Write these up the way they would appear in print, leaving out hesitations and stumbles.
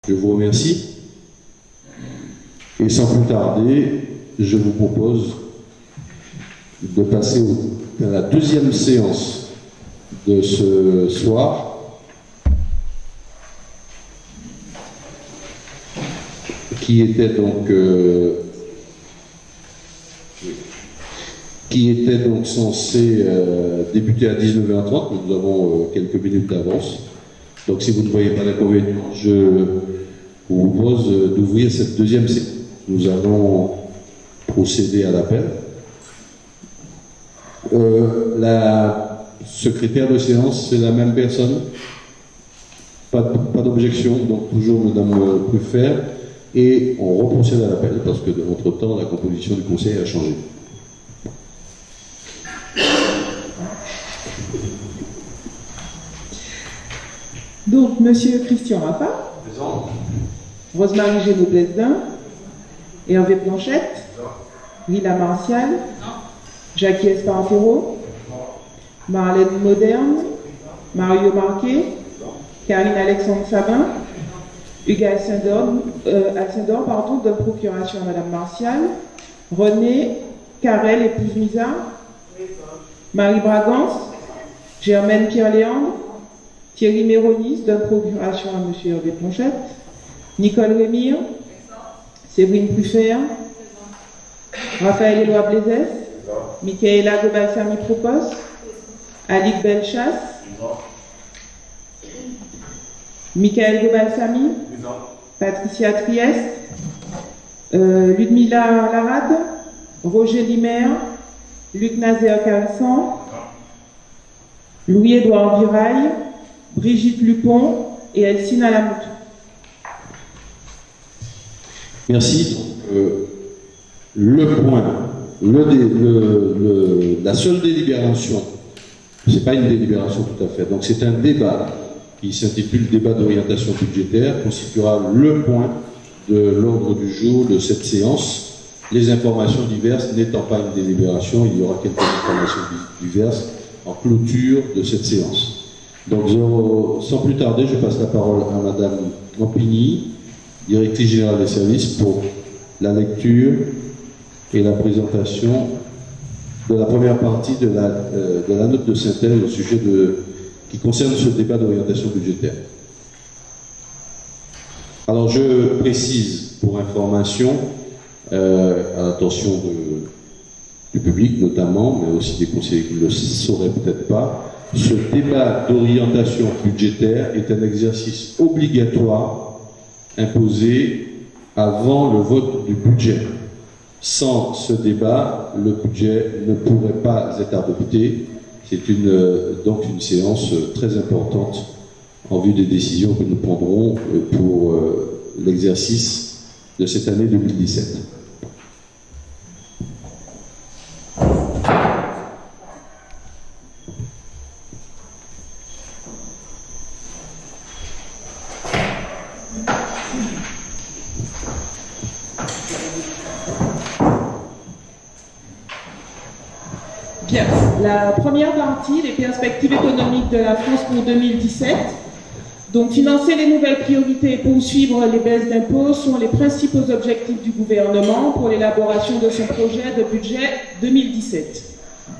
Je vous remercie. Et sans plus tarder, je vous propose de passer à la deuxième séance de ce soir, qui était donc censé débuter à 19h30, mais nous avons quelques minutes d'avance. Donc si vous ne voyez pas d'inconvénient, je vous propose d'ouvrir cette deuxième séance. Nous allons procéder à l'appel. La secrétaire de séance, c'est la même personne? Pas d'objection, donc toujours Madame Pruffert. Et on reprocède à l'appel, parce que entre-temps, la composition du conseil a changé. Donc, Monsieur Christian Raffa, Présent. Rosemarie Génaud-Blesdin, Hervé Planchette, Lila Martial, Jackie Esparantero, Marlène Moderne, Mario Marquet, Karine Alexandre Sabin, Hugues Alcindor, de procuration à Madame Martial, René Carrel, épouse Misa, Marie Bragance, Germaine Pierre-Léandre, Thierry Méronis, de procuration à Monsieur Hervé Planchette, Nicole Rémire, Séverine Pruffert, Raphaël Éloi Blaisès, Michaela Gobalsami Propos, Alix Belchasse, Michael Gobalsami, Patricia Trieste, Ludmila Larade, Roger Limer, Luc Nazer Calsan, Louis-Édouard Viraille, Brigitte Lupon et Elcine Alamoutou. Merci. La seule délibération, c'est pas une délibération tout à fait, donc c'est un débat qui s'intitule débat d'orientation budgétaire, constituera le point de l'ordre du jour de cette séance. Les informations diverses n'étant pas une délibération, il y aura quelques informations diverses en clôture de cette séance. Donc sans plus tarder, je passe la parole à Madame Ampigny, directrice générale des services, pour la lecture et la présentation de la première partie de la note de synthèse au sujet qui concerne ce débat d'orientation budgétaire. Alors je précise pour information, à l'attention du public notamment, mais aussi des conseillers qui ne le sauraient peut-être pas, ce débat d'orientation budgétaire est un exercice obligatoire imposé avant le vote du budget. Sans ce débat, le budget ne pourrait pas être adopté. C'est donc une séance très importante en vue des décisions que nous prendrons pour l'exercice de cette année 2017. Bien, la première partie, les perspectives économiques de la France pour 2017. Donc, financer les nouvelles priorités et poursuivre les baisses d'impôts sont les principaux objectifs du gouvernement pour l'élaboration de son projet de budget 2017.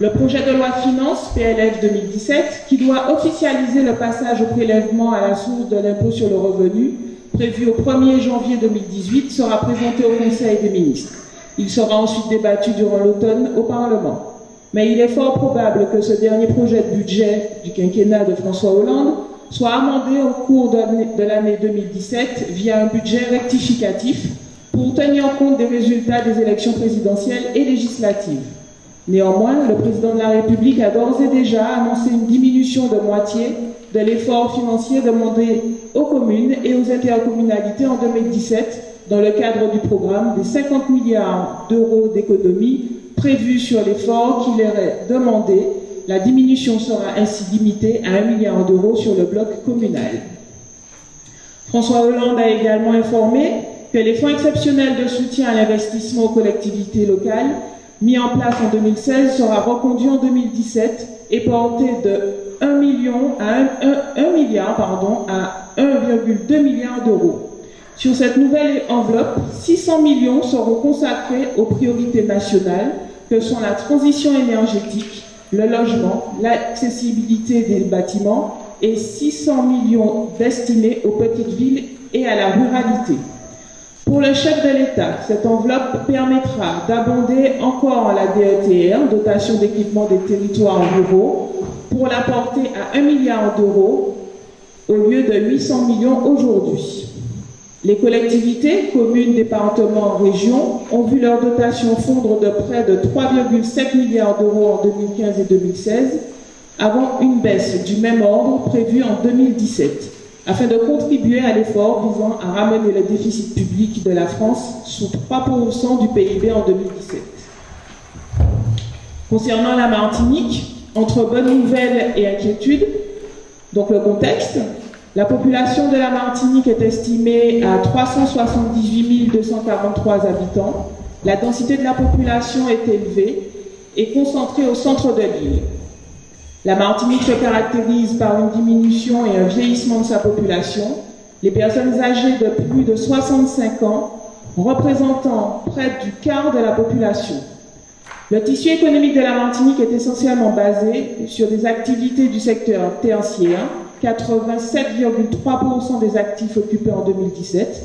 Le projet de loi de finances, PLF 2017, qui doit officialiser le passage au prélèvement à la source de l'impôt sur le revenu, prévu au 1er janvier 2018, sera présenté au Conseil des ministres. Il sera ensuite débattu durant l'automne au Parlement. Mais il est fort probable que ce dernier projet de budget du quinquennat de François Hollande soit amendé au cours de l'année 2017 via un budget rectificatif pour tenir compte des résultats des élections présidentielles et législatives. Néanmoins, le président de la République a d'ores et déjà annoncé une diminution de moitié de l'effort financier demandé aux communes et aux intercommunalités en 2017 dans le cadre du programme des 50 milliards d'euros d'économies prévus sur l'effort qui leur est demandé. La diminution sera ainsi limitée à 1 milliard d'euros sur le bloc communal. François Hollande a également informé que les fonds exceptionnels de soutien à l'investissement aux collectivités locales mis en place en 2016 sera reconduit en 2017 et porté de 1 milliard à 1,2 milliard d'euros. Sur cette nouvelle enveloppe, 600 millions seront consacrés aux priorités nationales que sont la transition énergétique, le logement, l'accessibilité des bâtiments et 600 millions destinés aux petites villes et à la ruralité. Pour le chef de l'État, cette enveloppe permettra d'abonder encore la DETR, dotation d'équipement des territoires ruraux, pour la porter à 1 milliard d'euros au lieu de 800 millions aujourd'hui. Les collectivités, communes, départements, régions, ont vu leur dotation fondre de près de 3,7 milliards d'euros en 2015 et 2016, avant une baisse du même ordre prévue en 2017, afin de contribuer à l'effort visant à ramener le déficit public de la France sous 3% du PIB en 2017. Concernant la Martinique, entre bonnes nouvelles et inquiétudes, donc le contexte, la population de la Martinique est estimée à 378 243 habitants. La densité de la population est élevée et concentrée au centre de l'île. La Martinique se caractérise par une diminution et un vieillissement de sa population. Les personnes âgées de plus de 65 ans représentant près du quart de la population. Le tissu économique de la Martinique est essentiellement basé sur des activités du secteur tertiaire, 87,3% des actifs occupés en 2017.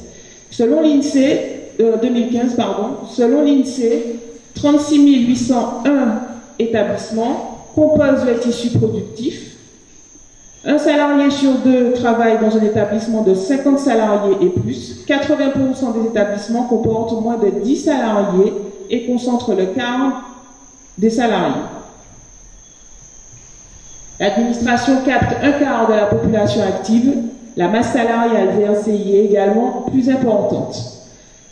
Selon l'INSEE, 2015, selon l'INSEE, 36 801 établissements composent le tissu productif. Un salarié sur deux travaille dans un établissement de 50 salariés et plus. 80% des établissements comportent moins de 10 salariés et concentrent le quart des salariés. L'administration capte un quart de la population active. La masse salariale versée y est également plus importante.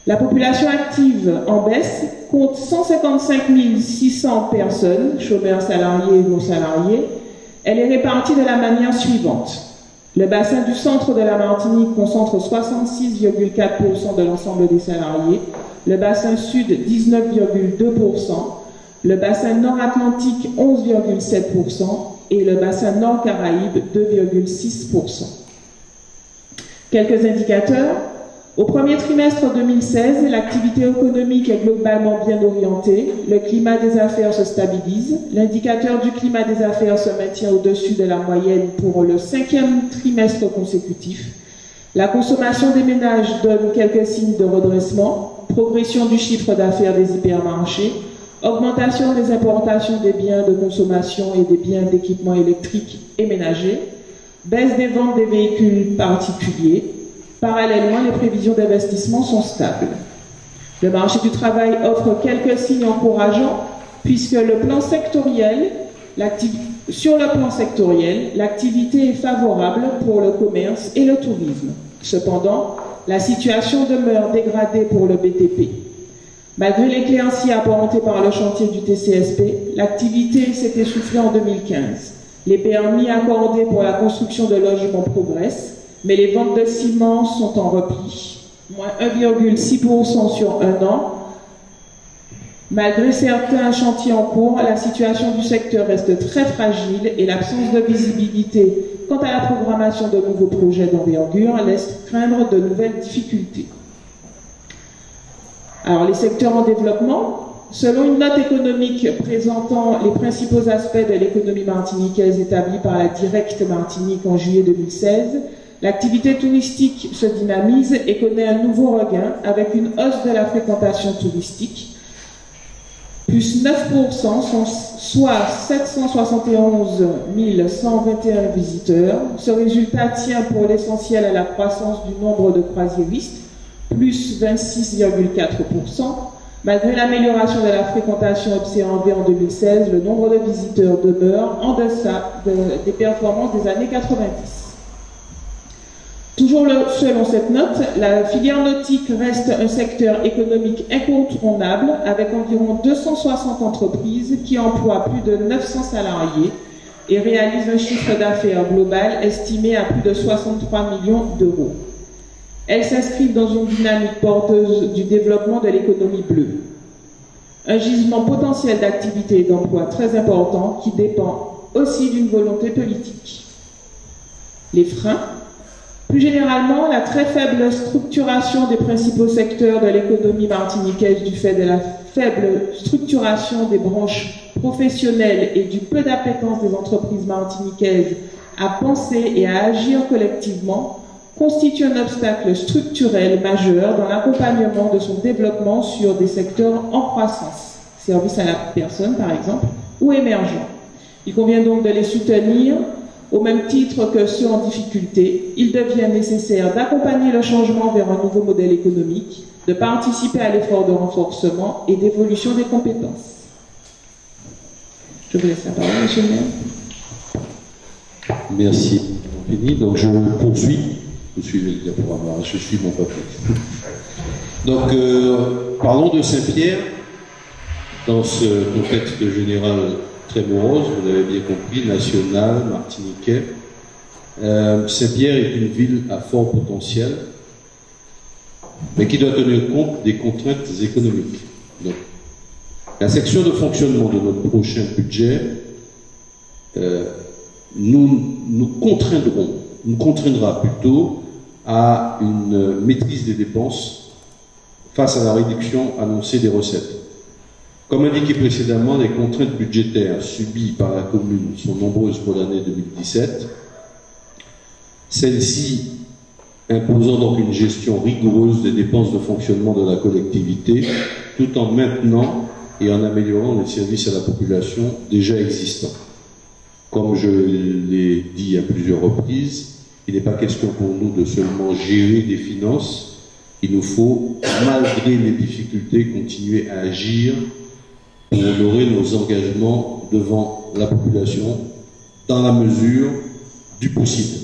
La population active en baisse compte 155 600 personnes, chômeurs salariés et non salariés. Elle est répartie de la manière suivante. Le bassin du centre de la Martinique concentre 66,4% de l'ensemble des salariés. Le bassin sud, 19,2%. Le bassin nord-atlantique, 11,7%. Et le bassin nord-Caraïbe, 2,6%. Quelques indicateurs. Au premier trimestre 2016, l'activité économique est globalement bien orientée. Le climat des affaires se stabilise. L'indicateur du climat des affaires se maintient au-dessus de la moyenne pour le 5e trimestre consécutif. La consommation des ménages donne quelques signes de redressement. Progression du chiffre d'affaires des hypermarchés. Augmentation des importations des biens de consommation et des biens d'équipement électrique et ménager. Baisse des ventes des véhicules particuliers. Parallèlement, les prévisions d'investissement sont stables. Le marché du travail offre quelques signes encourageants puisque sur le plan sectoriel, l'activité est favorable pour le commerce et le tourisme. Cependant, la situation demeure dégradée pour le BTP. Malgré les créanciers apparentés par le chantier du TCSP, l'activité s'est essoufflée en 2015. Les permis accordés pour la construction de logements progressent, mais les ventes de ciment sont en repli, moins 1,6% sur un an. Malgré certains chantiers en cours, la situation du secteur reste très fragile et l'absence de visibilité quant à la programmation de nouveaux projets d'envergure laisse craindre de nouvelles difficultés. Alors, les secteurs en développement, selon une note économique présentant les principaux aspects de l'économie martiniquaise établie par la Directe Martinique en juillet 2016, l'activité touristique se dynamise et connaît un nouveau regain avec une hausse de la fréquentation touristique, plus 9%, soit 771 121 visiteurs. Ce résultat tient pour l'essentiel à la croissance du nombre de croisiéristes, plus 26,4%. Malgré l'amélioration de la fréquentation observée en 2016, le nombre de visiteurs demeure en deçà des performances des années 90. Toujours selon cette note, la filière nautique reste un secteur économique incontournable avec environ 260 entreprises qui emploient plus de 900 salariés et réalisent un chiffre d'affaires global estimé à plus de 63 millions d'euros. Elles s'inscrivent dans une dynamique porteuse du développement de l'économie bleue. Un gisement potentiel d'activité et d'emploi très important qui dépend aussi d'une volonté politique. Les freins. Plus généralement, la très faible structuration des principaux secteurs de l'économie martiniquaise du fait de la faible structuration des branches professionnelles et du peu d'appétence des entreprises martiniquaises à penser et à agir collectivement constitue un obstacle structurel majeur dans l'accompagnement de son développement sur des secteurs en croissance, services à la personne par exemple, ou émergents. Il convient donc de les soutenir au même titre que ceux en difficulté. Il devient nécessaire d'accompagner le changement vers un nouveau modèle économique, de participer à l'effort de renforcement et d'évolution des compétences. Je vous laisse la parole, monsieur le maire. Merci. Donc je poursuis. Vous suivez le diaporama, je suis mon papier. Donc parlons de Saint-Pierre dans ce contexte général très morose, vous l'avez bien compris, national, martiniquais. Saint-Pierre est une ville à fort potentiel, mais qui doit tenir compte des contraintes économiques. Donc, la section de fonctionnement de notre prochain budget nous contraindra plutôt à une maîtrise des dépenses face à la réduction annoncée des recettes. Comme indiqué précédemment, les contraintes budgétaires subies par la commune sont nombreuses pour l'année 2017. Celles-ci imposant donc une gestion rigoureuse des dépenses de fonctionnement de la collectivité, tout en maintenant et en améliorant les services à la population déjà existants. Comme je l'ai dit à plusieurs reprises, il n'est pas question pour nous de seulement gérer des finances. Il nous faut, malgré les difficultés, continuer à agir pour honorer nos engagements devant la population dans la mesure du possible.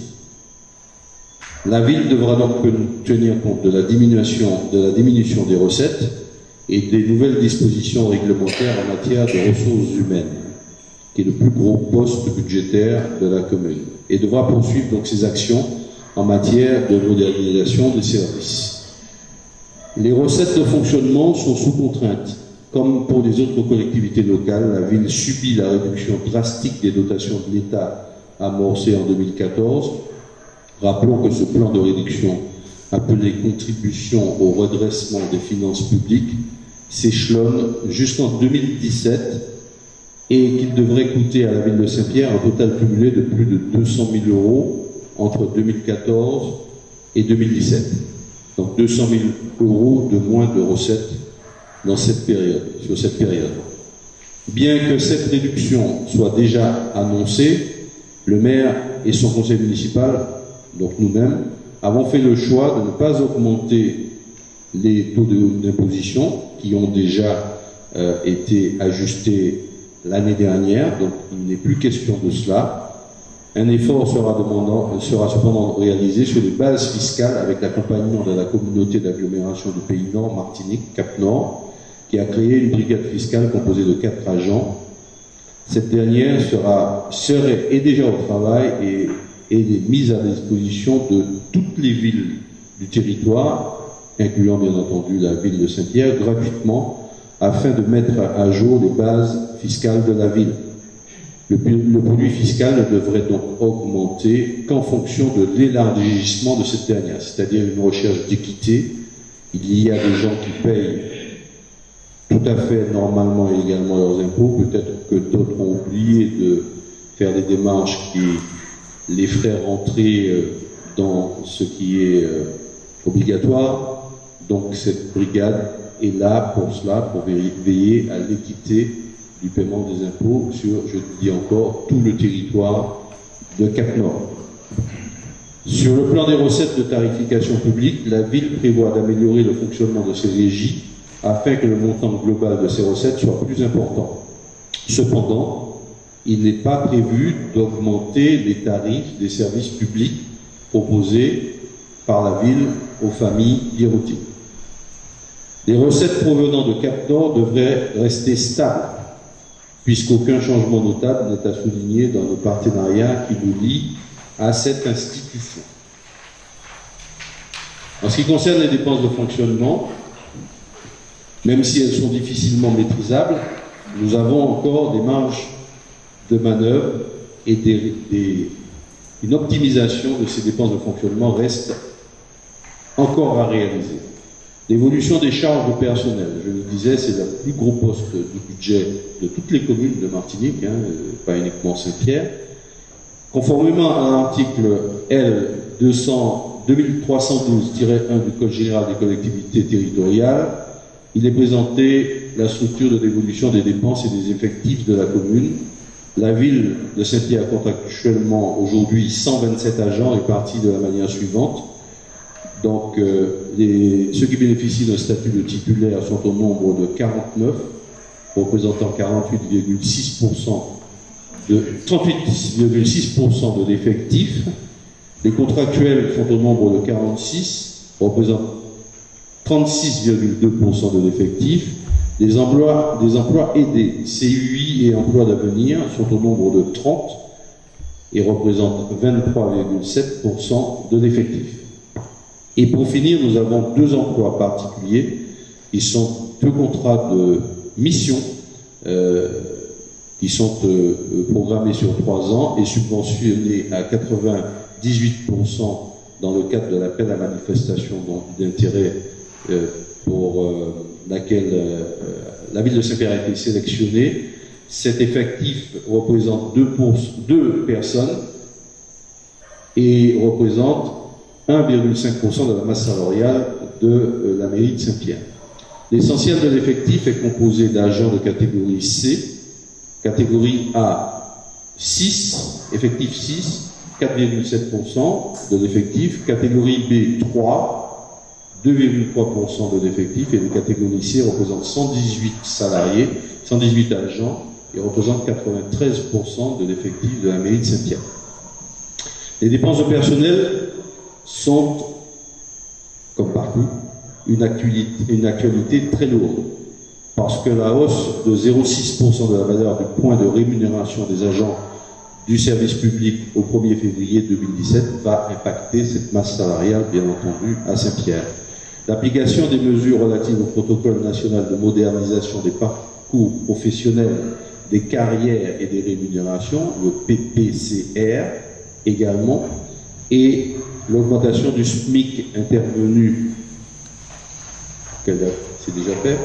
La ville devra donc tenir compte de la diminution des recettes et des nouvelles dispositions réglementaires en matière de ressources humaines, qui est le plus gros poste budgétaire de la commune, et devra poursuivre donc ses actions en matière de modernisation des services. Les recettes de fonctionnement sont sous contrainte. Comme pour les autres collectivités locales, la ville subit la réduction drastique des dotations de l'État amorcée en 2014. Rappelons que ce plan de réduction, appelé contribution au redressement des finances publiques, s'échelonne jusqu'en 2017 et qu'il devrait coûter à la ville de Saint-Pierre un total cumulé de plus de 200 000 euros entre 2014 et 2017. Donc 200 000 euros de moins de recettes sur cette période. Bien que cette réduction soit déjà annoncée, le maire et son conseil municipal, donc nous-mêmes, avons fait le choix de ne pas augmenter les taux d'imposition qui ont déjà été ajustés l'année dernière, donc il n'est plus question de cela. Un effort sera cependant réalisé sur les bases fiscales avec l'accompagnement de la communauté d'agglomération du Pays Nord, Martinique, Cap-Nord, qui a créé une brigade fiscale composée de 4 agents. Cette dernière est déjà au travail et est mise à disposition de toutes les villes du territoire, incluant bien entendu la ville de Saint-Pierre, gratuitement, afin de mettre à jour les bases fiscales de la ville. Le produit fiscal ne devrait donc augmenter qu'en fonction de l'élargissement de cette dernière, c'est-à-dire une recherche d'équité. Il y a des gens qui payent tout à fait normalement et également leurs impôts, peut-être que d'autres ont oublié de faire des démarches qui les feraient rentrer dans ce qui est obligatoire. Donc cette brigade est là pour cela, pour veiller à l'équité du paiement des impôts sur, je dis encore, tout le territoire de Cap-Nord. Sur le plan des recettes de tarification publique, la ville prévoit d'améliorer le fonctionnement de ses régies afin que le montant global de ces recettes soit plus important. Cependant, il n'est pas prévu d'augmenter les tarifs des services publics proposés par la ville aux familles biérotiques. Les recettes provenant de Cap-Nord devraient rester stables, puisqu'aucun changement notable n'est à souligner dans le partenariat qui nous lie à cette institution. En ce qui concerne les dépenses de fonctionnement, même si elles sont difficilement maîtrisables, nous avons encore des marges de manœuvre et des une optimisation de ces dépenses de fonctionnement reste encore à réaliser. L'évolution des charges de personnel, je le disais, c'est le plus gros poste du budget de toutes les communes de Martinique, pas uniquement Saint-Pierre. Conformément à l'article L 2312-1 du Code général des collectivités territoriales, il est présenté la structure de l'évolution des dépenses et des effectifs de la commune. La ville de Saint-Pierre compte actuellement aujourd'hui 127 agents répartis de la manière suivante. Donc, ceux qui bénéficient d'un statut de titulaire sont au nombre de 49, représentant 38,6% de l'effectif. Les contractuels sont au nombre de 46, représentant 36,2% de l'effectif. Les emplois aidés, CUI et emplois d'avenir, sont au nombre de 30 et représentent 23,7% de l'effectif. Et pour finir, nous avons deux emplois particuliers qui sont deux contrats de mission qui sont programmés sur 3 ans et subventionnés à 98% dans le cadre de l'appel à manifestation d'intérêt pour laquelle la ville de Saint-Pierre a été sélectionnée. Cet effectif représente 2 personnes et représente 1,5% de la masse salariale de la mairie de Saint-Pierre. L'essentiel de l'effectif est composé d'agents de catégorie C, catégorie A 6, effectif 6, 4,7% de l'effectif, catégorie B 3, 2,3% de l'effectif, et la catégorie C représente 118 salariés, 118 agents, et représente 93% de l'effectif de la mairie de Saint-Pierre. Les dépenses de personnel sont, comme partout, une actualité très lourde, parce que la hausse de 0,6% de la valeur du point de rémunération des agents du service public au 1er février 2017 va impacter cette masse salariale, bien entendu, à Saint-Pierre. L'application des mesures relatives au protocole national de modernisation des parcours professionnels, des carrières et des rémunérations, le PPCR également, et l'augmentation du SMIC intervenue, c'est déjà fait,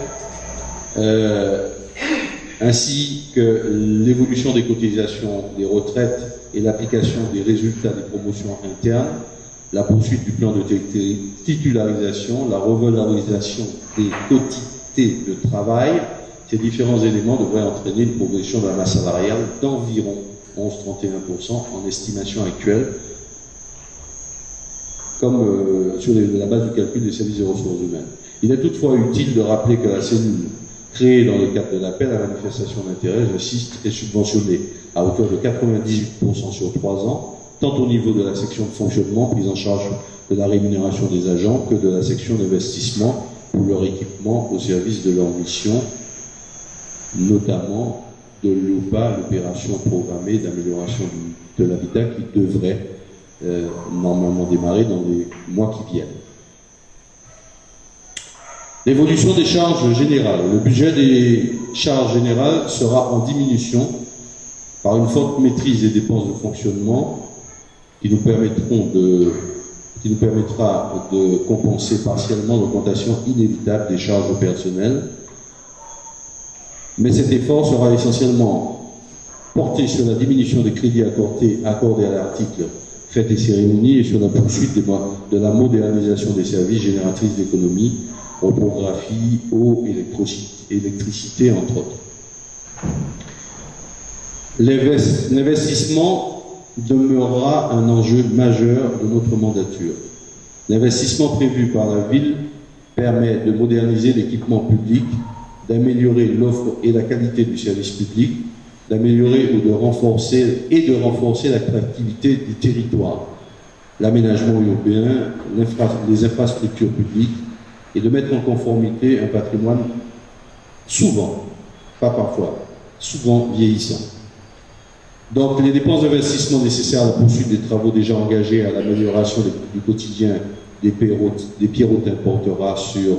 ainsi que l'évolution des cotisations des retraites et l'application des résultats des promotions internes, la poursuite du plan de titularisation, la revalorisation des quotités de travail, ces différents éléments devraient entraîner une progression de la masse salariale d'environ 11,31% en estimation actuelle, comme sur la base du calcul des services des ressources humaines. Il est toutefois utile de rappeler que la cellule créée dans le cadre de l'appel à manifestation d'intérêt, j'insiste, est subventionnée à hauteur de 98% sur 3 ans, tant au niveau de la section de fonctionnement, prise en charge de la rémunération des agents, que de la section d'investissement pour leur équipement au service de leur mission, notamment de l'OPA, l'opération programmée d'amélioration de l'habitat, qui devrait normalement démarrer dans les mois qui viennent. L'évolution des charges générales. Le budget des charges générales sera en diminution par une forte maîtrise des dépenses de fonctionnement qui nous permettra de compenser partiellement l'augmentation inévitable des charges personnelles. Mais cet effort sera essentiellement porté sur la diminution des crédits accordés à l'article Fêtes et cérémonies et sur la poursuite de la modernisation des services génératrices d'économie, reprographie, eau, électricité, entre autres. L'investissement demeurera un enjeu majeur de notre mandature. L'investissement prévu par la ville permet de moderniser l'équipement public, d'améliorer l'offre et la qualité du service public, d'améliorer ou de renforcer l'attractivité du territoire, l'aménagement urbain, les infrastructures publiques, et de mettre en conformité un patrimoine souvent, pas parfois, souvent vieillissant. Donc les dépenses d'investissement nécessaires à la poursuite des travaux déjà engagés à l'amélioration du quotidien des Pierrotins portera sur...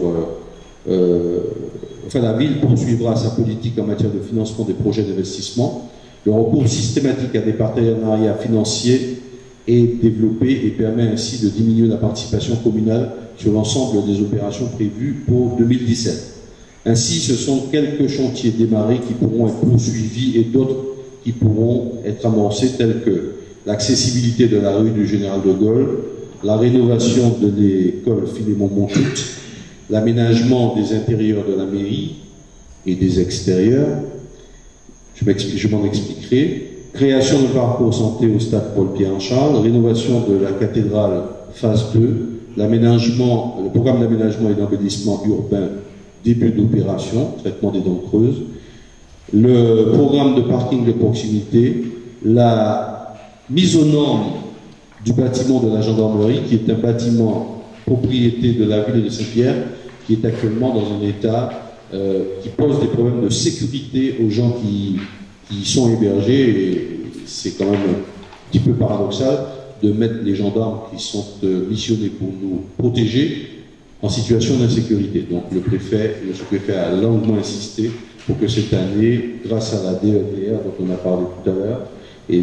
la ville poursuivra sa politique en matière de financement des projets d'investissement. Le recours systématique à des partenariats financiers est développé et permet ainsi de diminuer la participation communale sur l'ensemble des opérations prévues pour 2017. Ainsi, ce sont quelques chantiers démarrés qui pourront être poursuivis et d'autres qui pourront être amorcés, tels que l'accessibilité de la rue du Général de Gaulle, la rénovation de l'école Philémon-Montout, l'aménagement des intérieurs de la mairie et des extérieurs, je m'en expliquerai, création de parcours santé au stade Paul-Pierre-Charles, rénovation de la cathédrale phase 2, le programme d'aménagement et d'embellissement urbain, début d'opération, traitement des dents creuses, le programme de parking de proximité, la mise aux normes du bâtiment de la gendarmerie, qui est un bâtiment propriété de la ville de Saint-Pierre, qui est actuellement dans un état qui pose des problèmes de sécurité aux gens qui y sont hébergés, et c'est quand même un petit peu paradoxal de mettre les gendarmes qui sont missionnés pour nous protéger en situation d'insécurité. Donc le sous-préfet a longuement insisté pour que cette année, grâce à la DETR dont on a parlé tout à l'heure, et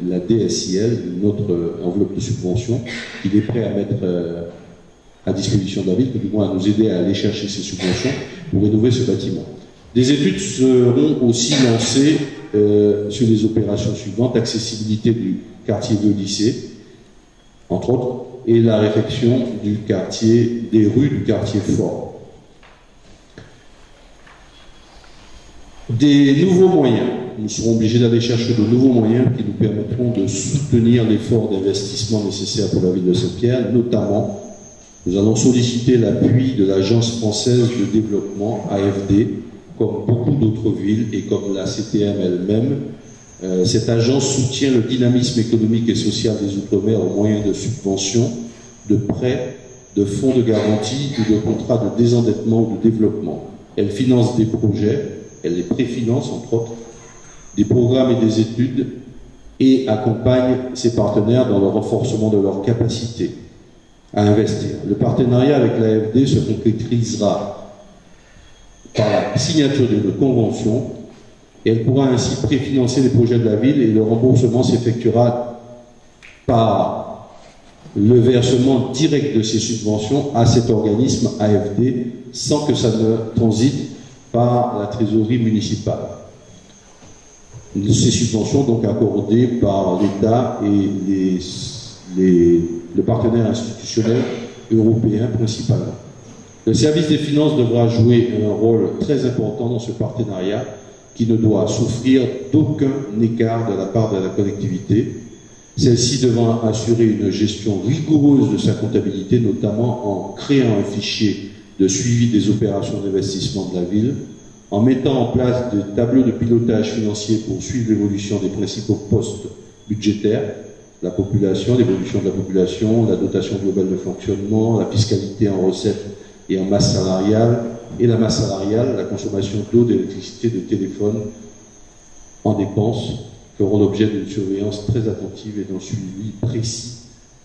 la DSIL, une autre enveloppe de subvention, il est prêt à mettre à disposition de la ville, du moins à nous aider à aller chercher ces subventions pour rénover ce bâtiment. Des études seront aussi lancées sur les opérations suivantes: accessibilité du quartier de lycée, entre autres, et la réfection des rues du quartier fort. Des nouveaux moyens. Nous serons obligés d'aller chercher de nouveaux moyens qui nous permettront de soutenir l'effort d'investissement nécessaire pour la ville de Saint-Pierre. Notamment, nous allons solliciter l'appui de l'Agence française de développement, AFD, comme beaucoup d'autres villes et comme la CTM elle-même. Cette agence soutient le dynamisme économique et social des Outre-mer au moyen de subventions, de prêts, de fonds de garantie ou de contrats de désendettement ou de développement. Elle finance des projets, elle les préfinance entre autres, des programmes et des études, et accompagne ses partenaires dans le renforcement de leur capacité à investir. Le partenariat avec l'AFD se concrétisera par la signature d'une convention, et elle pourra ainsi préfinancer les projets de la ville, et le remboursement s'effectuera par le versement direct de ces subventions à cet organisme AFD, sans que ça ne transite par la trésorerie municipale. Ces subventions donc accordées par l'État et le partenaire institutionnel européen principalement. Le service des finances devra jouer un rôle très important dans ce partenariat, qui ne doit souffrir d'aucun écart de la part de la collectivité, celle-ci devant assurer une gestion rigoureuse de sa comptabilité, notamment en créant un fichier de suivi des opérations d'investissement de la ville, en mettant en place des tableaux de pilotage financier pour suivre l'évolution des principaux postes budgétaires, la population, l'évolution de la population, la dotation globale de fonctionnement, la fiscalité en recettes et en masse salariale, et la masse salariale, la consommation d'eau, d'électricité, de téléphone en dépenses, feront l'objet d'une surveillance très attentive et d'un suivi précis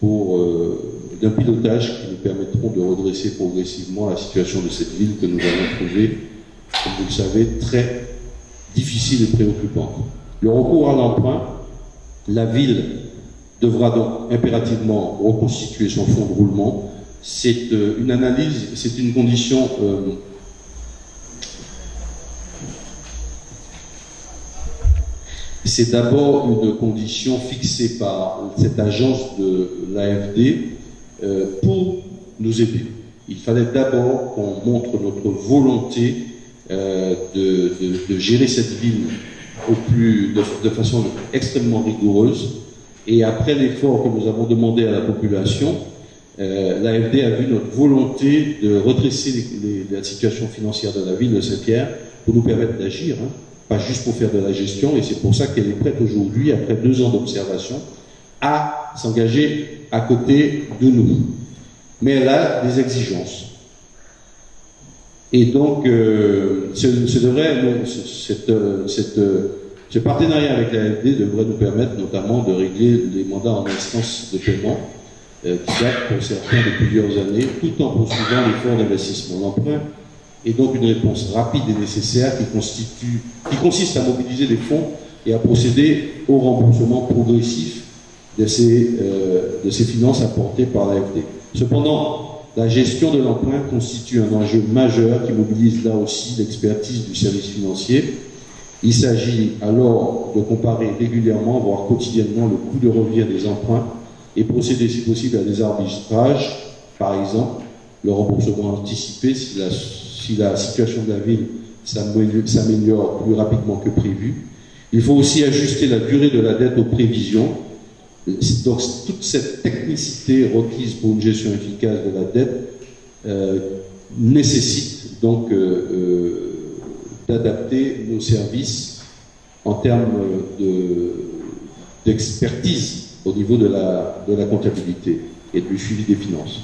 d'un pilotage qui nous permettront de redresser progressivement la situation de cette ville que nous avons trouvée, comme vous le savez, très difficile et préoccupante. Le recours à l'emprunt, la ville devra donc impérativement reconstituer son fonds de roulement. C'est une analyse, c'est une condition c'est d'abord une condition fixée par cette agence de l'AFD pour nous aider. Il fallait d'abord qu'on montre notre volonté de gérer cette ville de façon extrêmement rigoureuse, et après l'effort que nous avons demandé à la population, l'AFD a vu notre volonté de redresser la situation financière de la ville de Saint-Pierre pour nous permettre d'agir, pas juste pour faire de la gestion, et c'est pour ça qu'elle est prête aujourd'hui, après 2 ans d'observation, à s'engager à côté de nous. Mais elle a des exigences. Et donc, ce partenariat avec l'AFD devrait nous permettre notamment de régler les mandats en instance de paiement, qui datent pour certains de plusieurs années, tout en poursuivant l'effort d'investissement. L'emprunt est donc une réponse rapide et nécessaire qui consiste à mobiliser des fonds et à procéder au remboursement progressif de ces finances apportées par l'AFD. Cependant, la gestion de l'emprunt constitue un enjeu majeur qui mobilise là aussi l'expertise du service financier. Il s'agit alors de comparer régulièrement, voire quotidiennement, le coût de revient des emprunts et procéder si possible à des arbitrages, par exemple le remboursement anticipé si la situation de la ville s'améliore plus rapidement que prévu. Il faut aussi ajuster la durée de la dette aux prévisions. Donc toute cette technicité requise pour une gestion efficace de la dette nécessite donc d'adapter nos services en termes d'expertise au niveau de la comptabilité et du suivi des finances.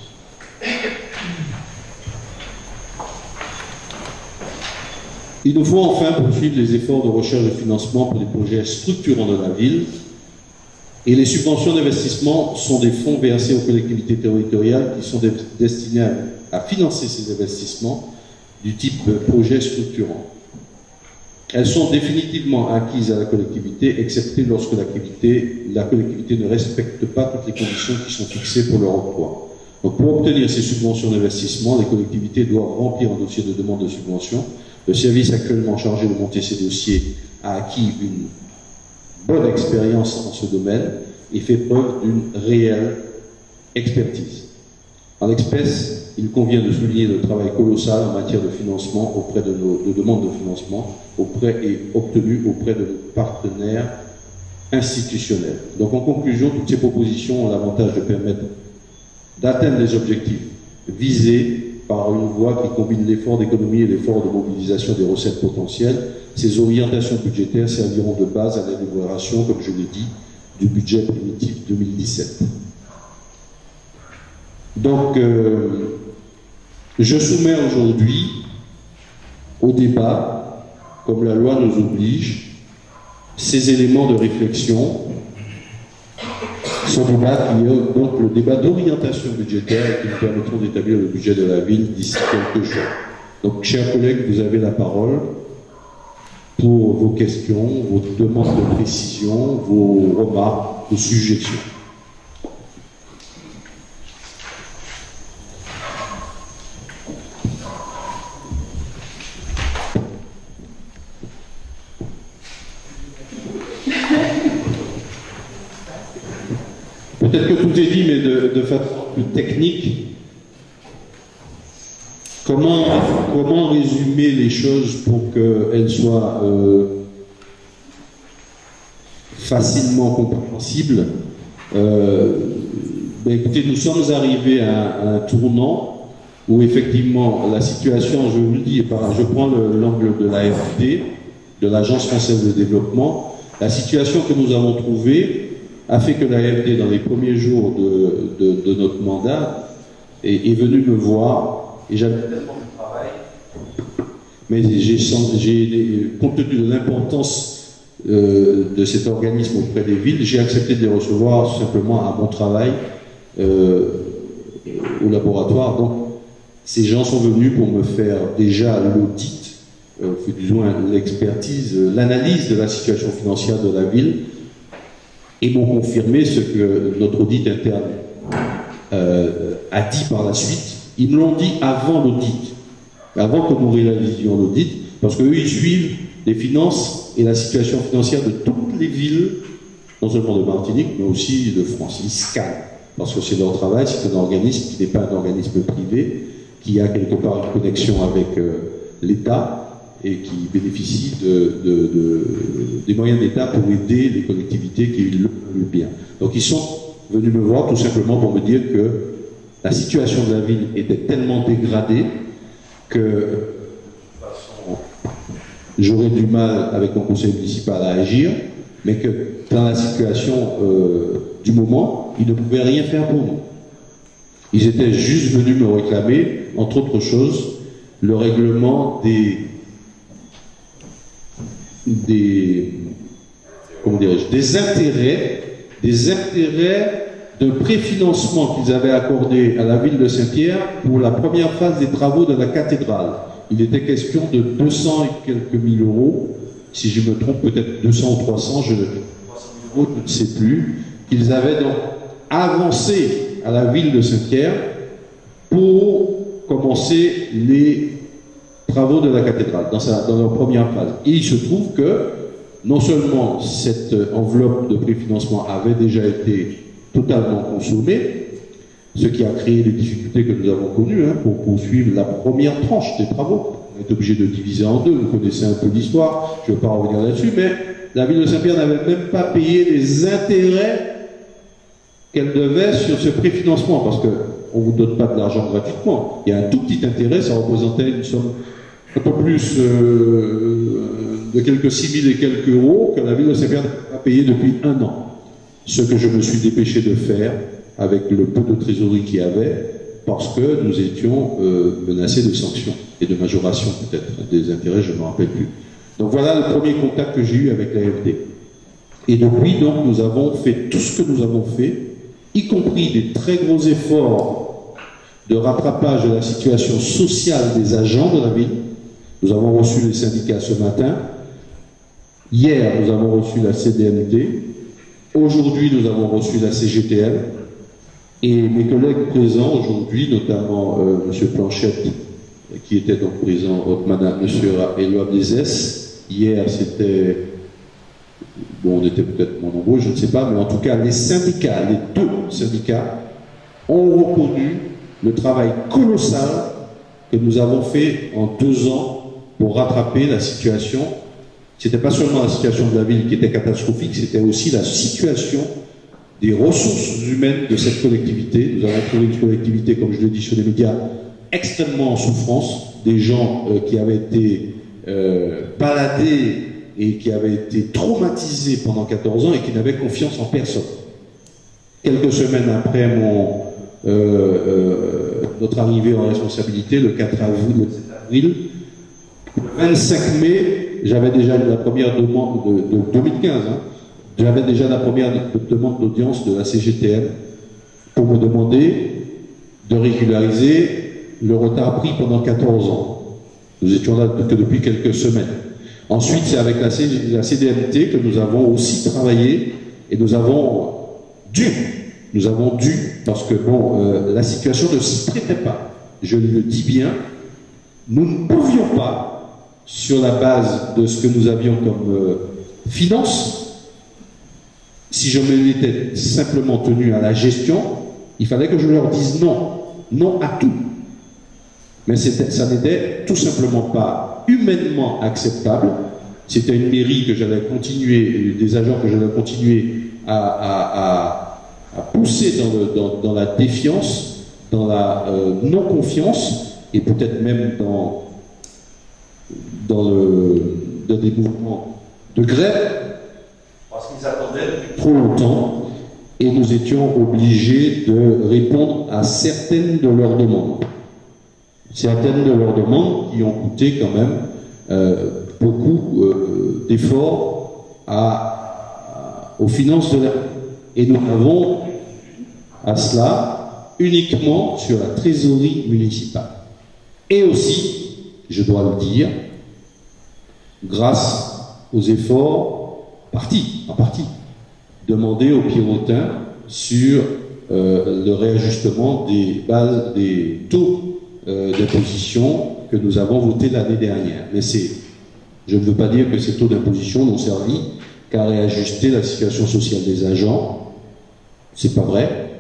Il nous faut enfin poursuivre les efforts de recherche de financement pour des projets structurants de la ville. Et les subventions d'investissement sont des fonds versés aux collectivités territoriales qui sont destinés à financer ces investissements du type projet structurant. Elles sont définitivement acquises à la collectivité, excepté lorsque la collectivité ne respecte pas toutes les conditions qui sont fixées pour leur octroi. Donc, pour obtenir ces subventions d'investissement, les collectivités doivent remplir un dossier de demande de subvention. Le service actuellement chargé de monter ces dossiers a acquis une bonne expérience dans ce domaine et fait preuve d'une réelle expertise. En l'espèce, il convient de souligner le travail colossal en matière de financement auprès de demandes de financement obtenues auprès de nos partenaires institutionnels. Donc en conclusion, toutes ces propositions ont l'avantage de permettre d'atteindre les objectifs visés par une voie qui combine l'effort d'économie et l'effort de mobilisation des recettes potentielles. Ces orientations budgétaires serviront de base à l'élaboration, comme je l'ai dit, du budget primitif 2017. Donc, je soumets aujourd'hui au débat, comme la loi nous oblige, ces éléments de réflexion. Ce débat qui est donc le débat d'orientation budgétaire qui nous permettront d'établir le budget de la ville d'ici quelques jours. Donc, chers collègues, vous avez la parole pour vos questions, vos demandes de précision, vos remarques, vos suggestions. Peut-être que tout est dit, mais de façon plus technique. Comment résumer les choses pour qu'elles soient facilement compréhensibles? Écoutez, nous sommes arrivés à un tournant où effectivement la situation, je vous le dis, je prends l'angle de l'AFD, de l'Agence française de développement, la situation que nous avons trouvée a fait que l'AFD, dans les premiers jours de notre mandat, est venue me voir, et j'avais tellement de travail, mais compte tenu de l'importance de cet organisme auprès des villes, j'ai accepté de les recevoir simplement à mon travail au laboratoire. Donc, ces gens sont venus pour me faire déjà l'audit, du moins l'expertise, l'analyse de la situation financière de la ville, et m'ont confirmé ce que notre audit interne a dit par la suite. Ils me l'ont dit avant l'audit, avant que nous réalisions l'audit, parce qu'eux, ils suivent les finances et la situation financière de toutes les villes, non seulement de Martinique, mais aussi de France. Ils scannent, parce que c'est leur travail, c'est un organisme qui n'est pas un organisme privé, qui a quelque part une connexion avec l'État, et qui bénéficie des moyens d'État pour aider les collectivités qui le veulent bien. Donc ils sont venus me voir tout simplement pour me dire que la situation de la ville était tellement dégradée que j'aurais du mal avec mon conseil municipal à agir, mais que dans la situation du moment, ils ne pouvaient rien faire pour nous. Ils étaient juste venus me réclamer, entre autres choses, le règlement des intérêts de préfinancement qu'ils avaient accordé à la ville de Saint-Pierre pour la première phase des travaux de la cathédrale. Il était question de 200 et quelques mille euros, si je me trompe, peut-être 200 ou 300, je ne sais plus, qu'ils avaient donc avancé à la ville de Saint-Pierre pour commencer les travaux de la cathédrale dans leur première phase. Et il se trouve que non seulement cette enveloppe de préfinancement avait déjà été totalement consommée, ce qui a créé les difficultés que nous avons connues pour poursuivre la première tranche des travaux. On est obligé de diviser en deux, vous connaissez un peu l'histoire, je ne vais pas revenir là-dessus, mais la ville de Saint-Pierre n'avait même pas payé les intérêts qu'elle devait sur ce préfinancement, parce qu'on ne vous donne pas de l'argent gratuitement. Il y a un tout petit intérêt, ça représentait une somme un peu plus de quelques 6 000 et quelques euros que la ville de Saint-Pierre a payé depuis 1 an. Ce que je me suis dépêché de faire avec le peu de trésorerie qu'il y avait, parce que nous étions menacés de sanctions et de majoration peut-être des intérêts, je ne me rappelle plus. Donc voilà le premier contact que j'ai eu avec l'AFD. Et depuis, donc, nous avons fait tout ce que nous avons fait, y compris des très gros efforts de rattrapage de la situation sociale des agents de la ville. Nous avons reçu les syndicats ce matin. Hier, nous avons reçu la CDMT. Aujourd'hui, nous avons reçu la CGTL. Et mes collègues présents aujourd'hui, notamment M. Planchette, qui était donc présent, M. Éloi Desès. Hier, c'était... Bon, on était peut-être moins nombreux, je ne sais pas, mais en tout cas, les syndicats, les 2 syndicats, ont reconnu le travail colossal que nous avons fait en 2 ans pour rattraper la situation. C'était pas seulement la situation de la ville qui était catastrophique, c'était aussi la situation des ressources humaines de cette collectivité. Nous avons trouvé une collectivité, comme je l'ai dit sur les médias, extrêmement en souffrance, des gens qui avaient été baladés et qui avaient été traumatisés pendant 14 ans et qui n'avaient confiance en personne. Quelques semaines après notre arrivée en responsabilité, le 4 avril, le 25 mai, j'avais déjà la première demande de 2015, j'avais déjà la première demande d'audience de la CGTL pour me demander de régulariser le retard pris pendant 14 ans. Nous étions là que depuis quelques semaines. Ensuite, c'est avec la CDMT que nous avons aussi travaillé et nous avons dû, parce que bon, la situation ne se prêtait pas. Je le dis bien, nous ne pouvions pas, sur la base de ce que nous avions comme finances, si je m'étais simplement tenu à la gestion, il fallait que je leur dise non, non à tout. Mais ça n'était tout simplement pas humainement acceptable. C'était une mairie que j'allais continuer, des agents que j'allais continuer à pousser dans la défiance, dans la non-confiance, et peut-être même dans des mouvements de grève, parce qu'ils attendaient depuis trop longtemps, et nous étions obligés de répondre à certaines de leurs demandes. Certaines de leurs demandes qui ont coûté quand même beaucoup d'efforts aux finances de la... Et nous avons à cela uniquement sur la trésorerie municipale. Et aussi, je dois le dire, grâce aux efforts, en partie, demandés aux Pirotins sur le réajustement des bases, des taux d'imposition que nous avons voté l'année dernière. Mais je ne veux pas dire que ces taux d'imposition n'ont servi qu'à réajuster la situation sociale des agents. C'est pas vrai.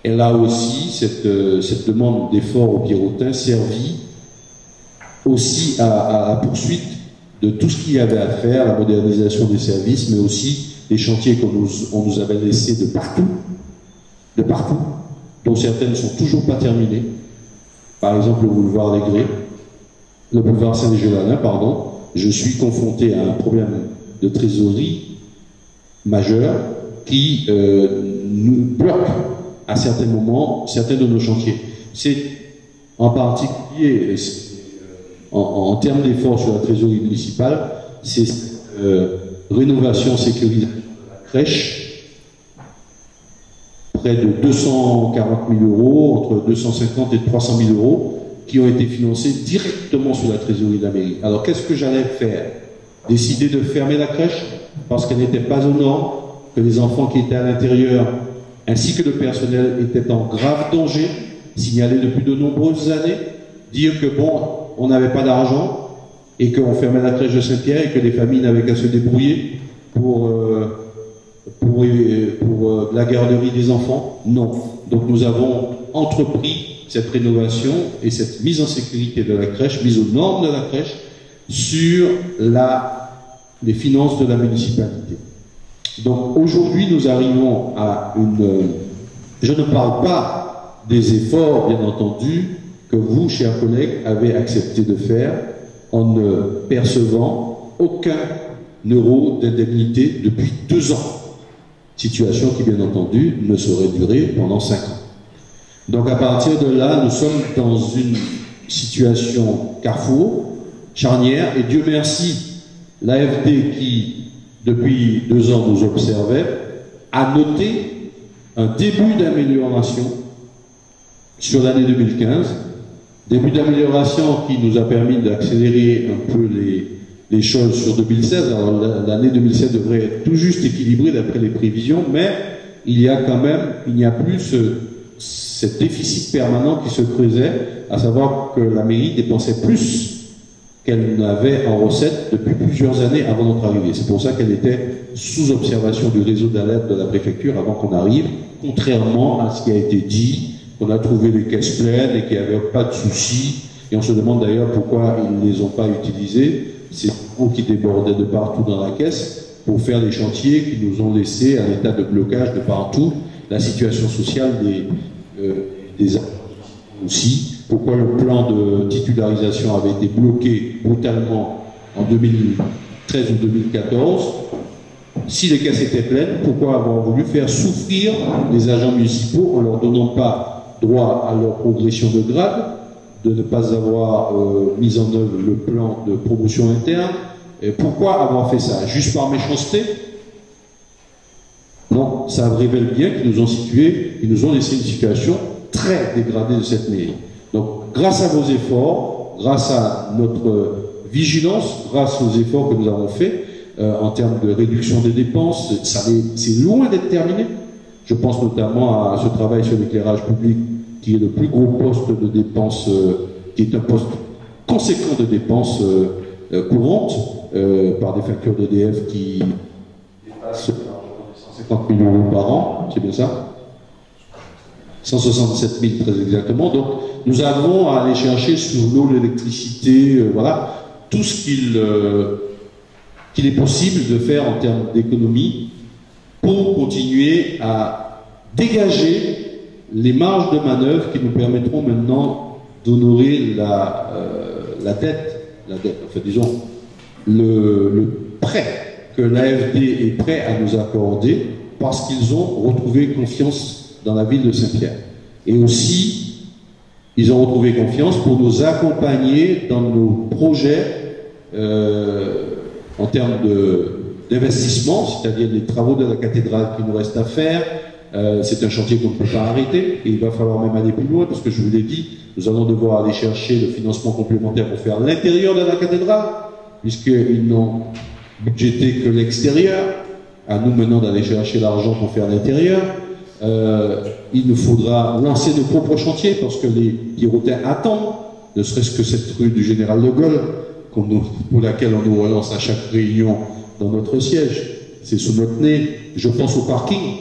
Et là aussi, cette demande d'effort aux Pirotins servit aussi à la poursuite de tout ce qu'il y avait à faire, la modernisation des services, mais aussi les chantiers qu'on nous avait laissés de partout, dont certaines ne sont toujours pas terminées. Par exemple, le boulevard Saint-Gélanin, pardon, je suis confronté à un problème de trésorerie majeur qui nous bloque à certains moments certains de nos chantiers. C'est en particulier, en termes d'efforts sur la trésorerie municipale, c'est rénovation sécurisation de la crèche, près de 240 000 euros, entre 250 et 300 000 euros, qui ont été financés directement sur la trésorerie de la mairie. Alors qu'est-ce que j'allais faire? Décider de fermer la crèche parce qu'elle n'était pas aux normes, que les enfants qui étaient à l'intérieur, ainsi que le personnel, étaient en grave danger, signalé depuis de nombreuses années, dire que bon, on n'avait pas d'argent et qu'on fermait la crèche de Saint-Pierre et que les familles n'avaient qu'à se débrouiller pour la garderie des enfants. Non. Donc nous avons entrepris cette rénovation et cette mise en sécurité de la crèche, mise aux normes de la crèche, sur les finances de la municipalité. Donc aujourd'hui, nous arrivons à une... Je ne parle pas des efforts, bien entendu, que vous, chers collègues, avez accepté de faire en ne percevant aucun euro d'indemnité depuis 2 ans. Situation qui, bien entendu, ne saurait durer pendant 5 ans. Donc à partir de là, nous sommes dans une situation carrefour, charnière, et Dieu merci, l'AFD qui, depuis 2 ans, nous observait, a noté un début d'amélioration sur l'année 2015, début d'amélioration qui nous a permis d'accélérer un peu les choses sur 2016. Alors l'année 2016 devrait être tout juste équilibrée d'après les prévisions, mais il y a quand même, il n'y a plus cet déficit permanent qui se creusait, à savoir que la mairie dépensait plus qu'elle n'avait en recettes depuis plusieurs années avant notre arrivée. C'est pour ça qu'elle était sous observation du réseau d'alerte de la préfecture avant qu'on arrive, contrairement à ce qui a été dit, qu'on a trouvé les caisses pleines et qu'il n'y avait pas de soucis. Et on se demande d'ailleurs pourquoi ils ne les ont pas utilisés. C'est eux qui débordaient de partout dans la caisse pour faire les chantiers qui nous ont laissé à l'état de blocage de partout. La situation sociale des aussi. Pourquoi le plan de titularisation avait été bloqué brutalement en 2013 ou 2014. Si les caisses étaient pleines, pourquoi avoir voulu faire souffrir les agents municipaux en leur donnant pas droit à leur progression de grade, de ne pas avoir mis en œuvre le plan de promotion interne? Et pourquoi avoir fait ça? Juste par méchanceté? Non, ça révèle bien qu'ils nous ont situés, ils nous ont laissé une situation très dégradée de cette mairie. Donc, grâce à vos efforts, grâce à notre vigilance, grâce aux efforts que nous avons faits en termes de réduction des dépenses, c'est loin d'être terminé. Je pense notamment à ce travail sur l'éclairage public, qui est le plus gros poste de dépenses, qui est un poste conséquent de dépenses courantes, par des factures d'EDF qui dépassent 150 000 € par an, c'est bien ça? 167 000 très exactement. Donc nous avons à aller chercher sur l'eau, l'électricité, voilà, tout ce qu'il est possible de faire en termes d'économie pour continuer à dégager les marges de manœuvre qui nous permettront maintenant d'honorer la dette, enfin disons, le prêt que l'AFD est prêt à nous accorder parce qu'ils ont retrouvé confiance dans la ville de Saint-Pierre. Et aussi, ils ont retrouvé confiance pour nous accompagner dans nos projets en termes d'investissement, c'est-à-dire les travaux de la cathédrale qui nous restent à faire. C'est un chantier qu'on ne peut pas arrêter et il va falloir même aller plus loin parce que je vous l'ai dit, nous allons devoir aller chercher le financement complémentaire pour faire l'intérieur de la cathédrale puisqu'ils n'ont budgété que l'extérieur. À nous maintenant d'aller chercher l'argent pour faire l'intérieur. Il nous faudra lancer nos propres chantiers parce que les Pierrotains attendent, ne serait-ce que cette rue du Général de Gaulle pour laquelle on nous relance à chaque réunion dans notre siège. C'est sous notre nez. Je pense au parking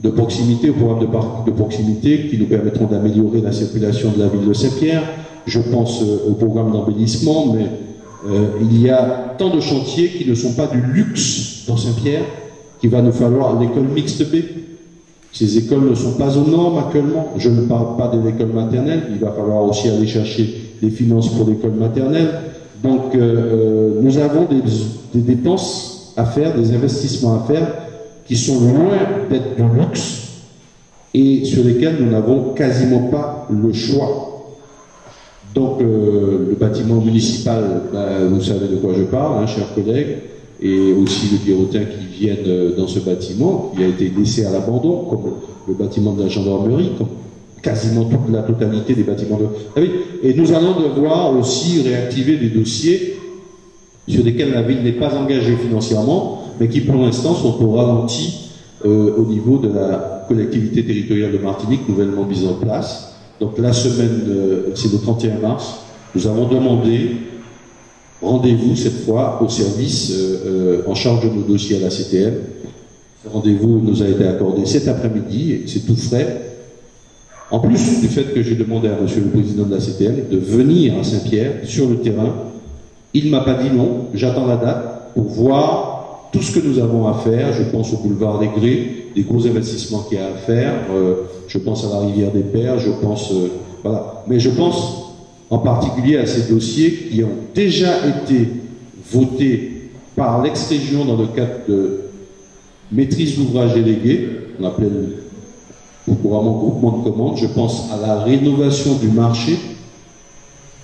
de proximité, au programme de parking de proximité qui nous permettront d'améliorer la circulation de la ville de Saint-Pierre. Je pense au programme d'embellissement, mais il y a tant de chantiers qui ne sont pas du luxe dans Saint-Pierre qu'il va nous falloir l'école mixte B. Ces écoles ne sont pas aux normes actuellement. Je ne parle pas de l'école maternelle. Il va falloir aussi aller chercher des finances pour l'école maternelle. Donc, nous avons des dépenses à faire, des investissements à faire qui sont loin d'être du luxe et sur lesquels nous n'avons quasiment pas le choix. Donc, le bâtiment municipal, vous savez de quoi je parle, hein, chers collègues, et aussi les Pierrotains qui viennent dans ce bâtiment, qui a été laissé à l'abandon, comme le bâtiment de la gendarmerie, comme quasiment toute la totalité des bâtiments de... Ah oui, et nous allons devoir aussi réactiver des dossiers sur lesquels la ville n'est pas engagée financièrement, mais qui pour l'instant sont au ralenti au niveau de la collectivité territoriale de Martinique nouvellement mise en place. Donc la semaine, c'est le 31 mars, nous avons demandé rendez-vous cette fois au service en charge de nos dossiers à la CTM. Ce rendez-vous nous a été accordé cet après-midi, et c'est tout frais. En plus du fait que j'ai demandé à monsieur le président de la CTM de venir à Saint-Pierre, sur le terrain, il ne m'a pas dit non, j'attends la date pour voir tout ce que nous avons à faire. Je pense au boulevard des Grès, des gros investissements qu'il y a à faire, je pense à la rivière des Pères, je pense... voilà. Mais je pense en particulier à ces dossiers qui ont déjà été votés par l'ex-région dans le cadre de maîtrise d'ouvrage délégué, on appelle couramment groupement de commandes. Je pense à la rénovation du marché,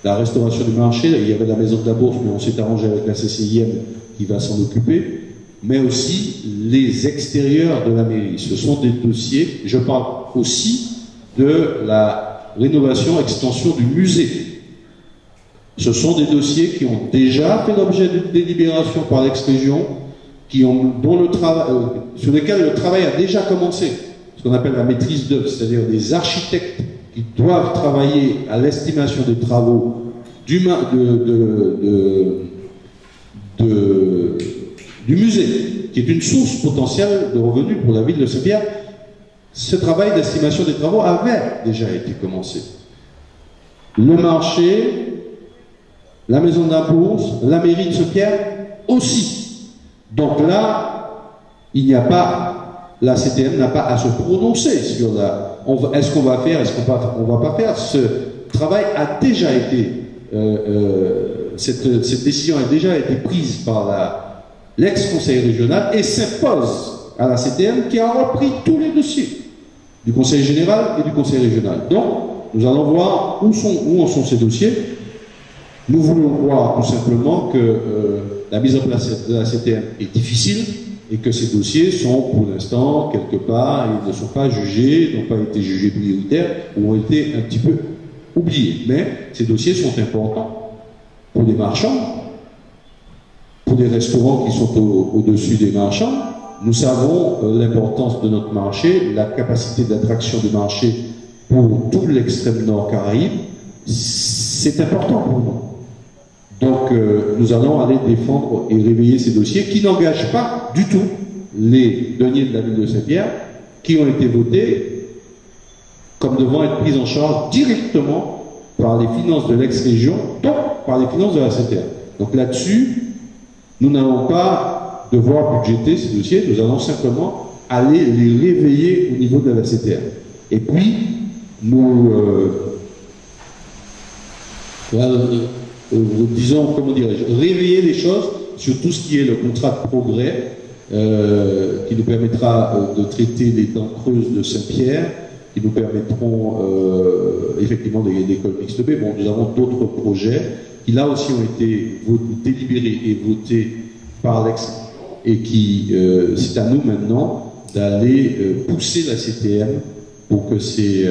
la restauration du marché. Il y avait la maison de la Bourse, mais on s'est arrangé avec la CCIM qui va s'en occuper, mais aussi les extérieurs de la mairie. Ce sont des dossiers, je parle aussi de la rénovation, extension du musée. Ce sont des dossiers qui ont déjà fait l'objet d'une délibération par l'ex-région, sur lesquels le travail a déjà commencé. Ce qu'on appelle la maîtrise d'œuvre, c'est-à-dire des architectes qui doivent travailler à l'estimation des travaux du musée, qui est une source potentielle de revenus pour la ville de Saint-Pierre. Ce travail d'estimation des travaux avait déjà été commencé. Le marché, la maison de la Bourse, la mairie de Saint-Pierre aussi. Donc là, il n'y a pas, la CTM n'a pas à se prononcer sur est-ce qu'on va faire, est-ce qu'on va pas faire. Ce travail a déjà été, cette décision a déjà été prise par l'ex-conseil régional et s'impose à la CTM qui a repris tous les dossiers du conseil général et du conseil régional. Donc, nous allons voir où en sont ces dossiers. Nous voulons voir tout simplement que la mise en place de la CTM est difficile et que ces dossiers sont pour l'instant quelque part, ils ne sont pas jugés, n'ont pas été jugés prioritaires ou ont été un petit peu oubliés. Mais ces dossiers sont importants pour les marchands, pour les restaurants qui sont au-dessus des marchands. Nous savons l'importance de notre marché, la capacité d'attraction du marché pour tout l'extrême nord Caraïbes. C'est important pour nous. Donc, nous allons aller défendre et réveiller ces dossiers qui n'engagent pas du tout les deniers de la ville de Saint-Pierre, qui ont été votés comme devant être pris en charge directement par les finances de l'ex-région, donc par les finances de la CTM. Donc là-dessus, nous n'allons pas devoir budgéter ces dossiers, nous allons simplement aller les réveiller au niveau de la CTM. Et puis, nous... disons, comment dirais-je, réveiller les choses sur tout ce qui est le contrat de progrès qui nous permettra de traiter les dents creuses de Saint-Pierre, qui nous permettront effectivement l'école mixte B. Bon, nous avons d'autres projets qui là aussi ont été délibérés et votés par l'ex et qui, c'est à nous maintenant d'aller pousser la CTM pour que ces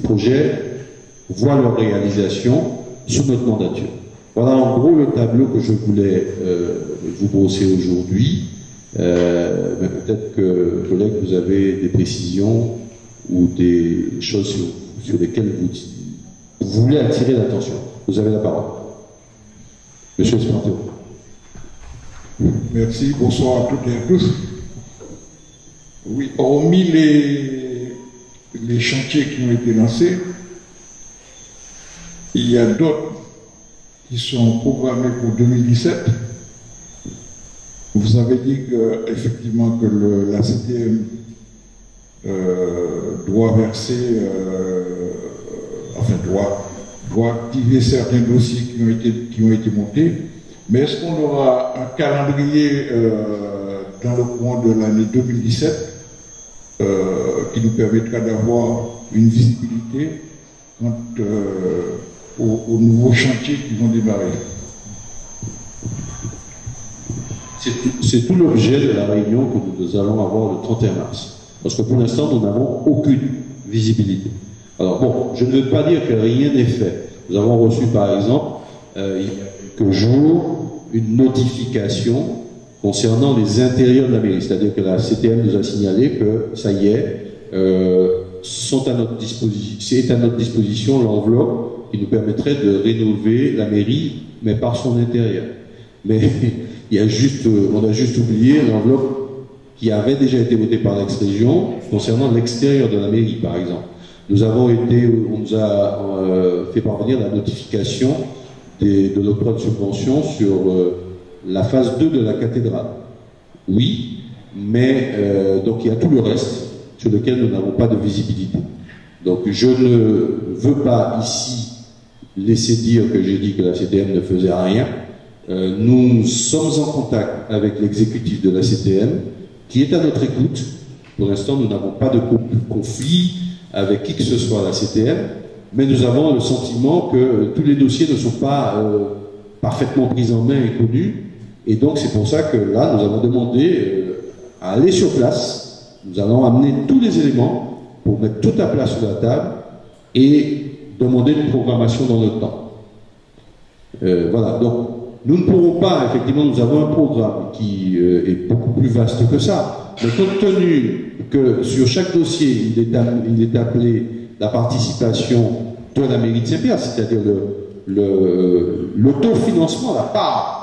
projets voient leur réalisation sous notre mandature. Voilà en gros le tableau que je voulais vous brosser aujourd'hui. Mais peut-être que, collègues, vous avez des précisions ou des choses sur lesquelles vous voulez attirer l'attention. Vous avez la parole. Monsieur Espartero. Merci, bonsoir à toutes et à tous. Oui, hormis les chantiers qui ont été lancés, il y a d'autres qui sont programmés pour 2017. Vous avez dit effectivement que la CTM doit verser, doit activer certains dossiers qui ont été montés. Mais est-ce qu'on aura un calendrier dans le courant de l'année 2017 qui nous permettra d'avoir une visibilité quant aux nouveaux chantiers qui vont démarrer? C'est tout l'objet de la réunion que nous allons avoir le 31 mars. Parce que pour l'instant, nous n'avons aucune visibilité. Alors bon, je ne veux pas dire que rien n'est fait. Nous avons reçu par exemple, il y a quelques jours, une notification concernant les intérieurs de la mairie. C'est-à-dire que la CTM nous a signalé que, ça y est, c'est à notre disposition l'enveloppe qui nous permettrait de rénover la mairie, mais par son intérieur. Mais on a juste oublié l'enveloppe qui avait déjà été votée par l'ex-région concernant l'extérieur de la mairie, par exemple. On nous a fait parvenir la notification de l'octroi de subvention sur la phase 2 de la cathédrale. Oui, mais donc il y a tout le reste sur lequel nous n'avons pas de visibilité. Donc je ne veux pas ici laisser dire que j'ai dit que la CTM ne faisait rien. Nous sommes en contact avec l'exécutif de la CTM qui est à notre écoute. Pour l'instant, nous n'avons pas de conflit avec qui que ce soit à la CTM, mais nous avons le sentiment que tous les dossiers ne sont pas parfaitement pris en main et connus. Et donc c'est pour ça que là, nous avons demandé à aller sur place. Nous allons amener tous les éléments pour mettre tout à plat sur la table et demander une programmation dans le temps. Voilà, donc nous ne pourrons pas, effectivement, nous avons un programme qui est beaucoup plus vaste que ça, mais compte tenu que sur chaque dossier, il est appelé la participation de la mairie de Saint-Pierre, c'est-à-dire l'autofinancement, la part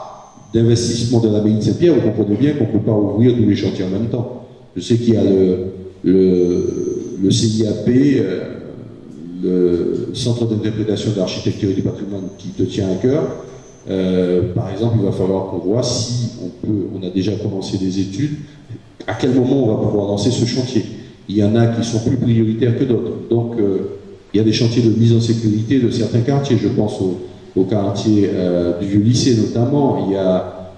d'investissement de la mairie de Saint-Pierre, vous comprenez bien qu'on ne peut pas ouvrir tous les chantiers en même temps. Je sais qu'il y a le CIAP, le Centre d'interprétation de l'architecture et du patrimoine qui te tient à cœur. Par exemple, il va falloir qu'on voit si on a déjà commencé des études, à quel moment on va pouvoir lancer ce chantier. Il y en a qui sont plus prioritaires que d'autres. Donc, il y a des chantiers de mise en sécurité de certains quartiers. Je pense au quartier du vieux lycée notamment.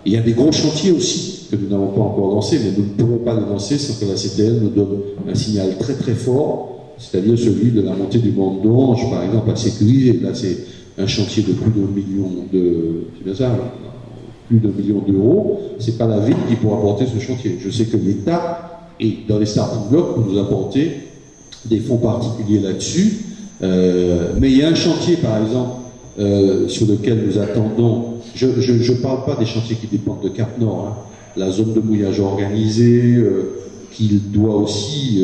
Il y a des gros chantiers aussi que nous n'avons pas encore lancés, mais nous ne pourrons pas les lancer sans que la CTL nous donne un signal très très fort, c'est-à-dire celui de la montée du banc d'Ange, par exemple, à sécuriser. Là, c'est un chantier de plus de 1 million c'est bien ça, plus de 1 million d'euros. C'est pas la ville qui pourra porter ce chantier. Je sais que l'État, et dans les starting blocks, nous apporter des fonds particuliers là-dessus. Mais il y a un chantier, par exemple, sur lequel nous attendons. Je ne parle pas des chantiers qui dépendent de Cap Nord, hein. La zone de mouillage organisée, qui doit aussi.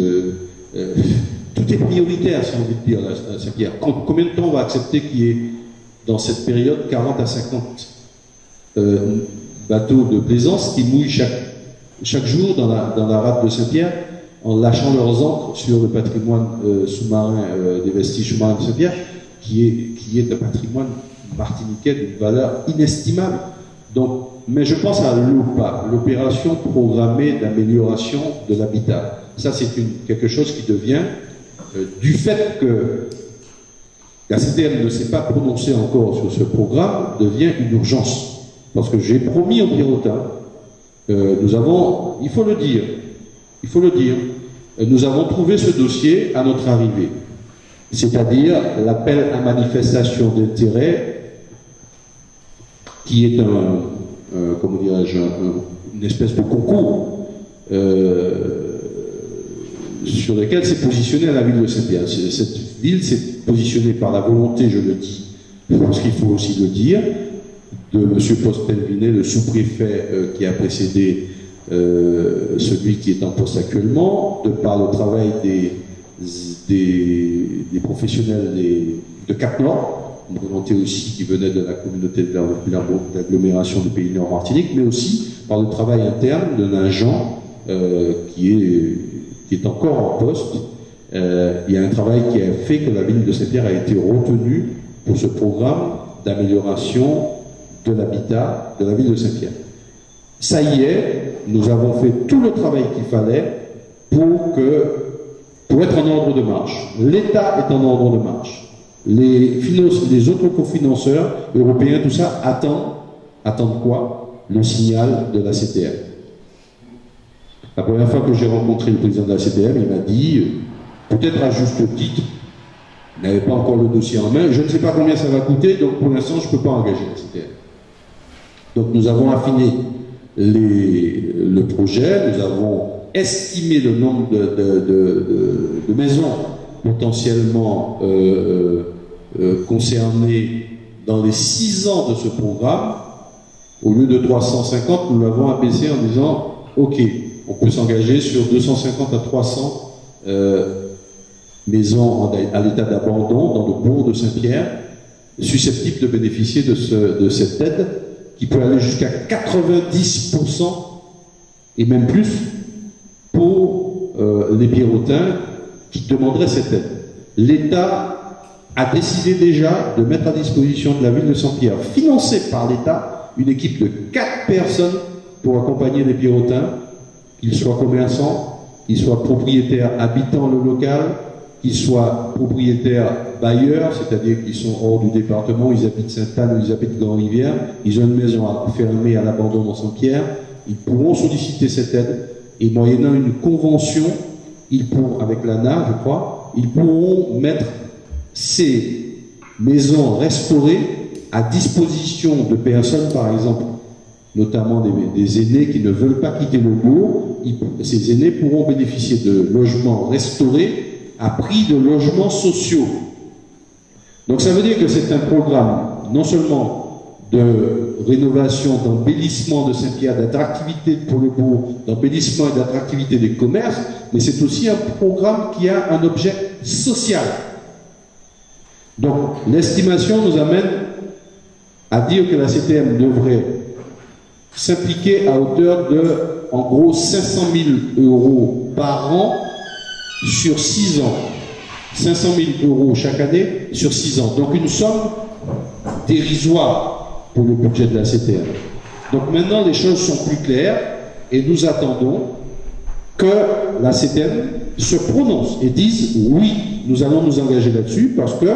Tout est prioritaire, si on veut dire, à Saint-Pierre. Combien de temps on va accepter qu'il y ait, dans cette période, 40 à 50 bateaux de plaisance qui mouillent chaque jour dans la rade de Saint-Pierre en lâchant leurs ancres sur le patrimoine sous-marin, des vestiges sous-marins de Saint-Pierre, qui est un patrimoine martiniquais d'une valeur inestimable. Donc, mais je pense à l'OPA, l'opération programmée d'amélioration de l'habitat. Ça, c'est quelque chose qui devient, du fait que la CTM ne s'est pas prononcée encore sur ce programme, devient une urgence. Parce que j'ai promis aux Pierrotin, nous avons, il faut le dire, nous avons trouvé ce dossier à notre arrivée. C'est-à-dire l'appel à manifestation d'intérêt, qui est comment dirais-je, une espèce de concours sur lequel s'est positionnée la ville de Saint-Pierre. Cette ville s'est positionnée par la volonté, je le dis, parce qu'il faut aussi le dire, de M. Post-Pelvinet, le sous-préfet qui a précédé celui qui est en poste actuellement, de par le travail des professionnels de Cap Nord, une volonté aussi qui venait de la communauté de l'agglomération du Pays Nord Martinique, mais aussi par le travail interne d'un agent qui est encore en poste. Il y a un travail qui a fait que la ville de Saint-Pierre a été retenue pour ce programme d'amélioration de l'habitat de la ville de Saint-Pierre. Ça y est, nous avons fait tout le travail qu'il fallait pour être en ordre de marche. L'État est en ordre de marche. Les autres cofinanceurs européens, tout ça, attendent quoi? Le signal de la CTM. La première fois que j'ai rencontré le président de la CTM, il m'a dit, peut-être à juste titre, il n'avait pas encore le dossier en main, je ne sais pas combien ça va coûter, donc pour l'instant je ne peux pas engager la CTM. Donc nous avons affiné le projet, nous avons estimé le nombre de maisons potentiellement concernées dans les 6 ans de ce programme, Au lieu de 350, nous l'avons abaissé en disant, OK, on peut s'engager sur 250 à 300 maisons à l'état d'abandon dans le bourg de Saint-Pierre, susceptibles de bénéficier de cette aide, qui peut aller jusqu'à 90% et même plus pour les Pierrotins qui demanderaient cette aide. L'État a décidé déjà de mettre à disposition de la ville de Saint-Pierre, financée par l'État, une équipe de 4 personnes pour accompagner les Pierrotins, qu'ils soient commerçants, qu'ils soient propriétaires habitant le local, qu'ils soient propriétaires bailleurs, c'est-à-dire qu'ils sont hors du département, ils habitent Sainte-Anne ou ils habitent Grand-Rivière, ils ont une maison fermée à l'abandon dans Saint-Pierre, ils pourront solliciter cette aide et moyennant une convention, ils pourront, avec l'ANA, je crois, ils pourront mettre ces maisons restaurées à disposition de personnes, par exemple, notamment des aînés qui ne veulent pas quitter le bourg. Ces aînés pourront bénéficier de logements restaurés à prix de logements sociaux. Donc ça veut dire que c'est un programme non seulement de rénovation, d'embellissement de Saint-Pierre, d'attractivité pour le bourg, d'embellissement et d'attractivité des commerces, mais c'est aussi un programme qui a un objet social. Donc l'estimation nous amène à dire que la CTM devrait s'impliquer à hauteur de, en gros, 500 000 € par an sur 6 ans. 500 000 € chaque année sur 6 ans. Donc une somme dérisoire pour le budget de la CTM. Donc maintenant les choses sont plus claires et nous attendons que la CTM se prononce et dise oui, nous allons nous engager là-dessus parce que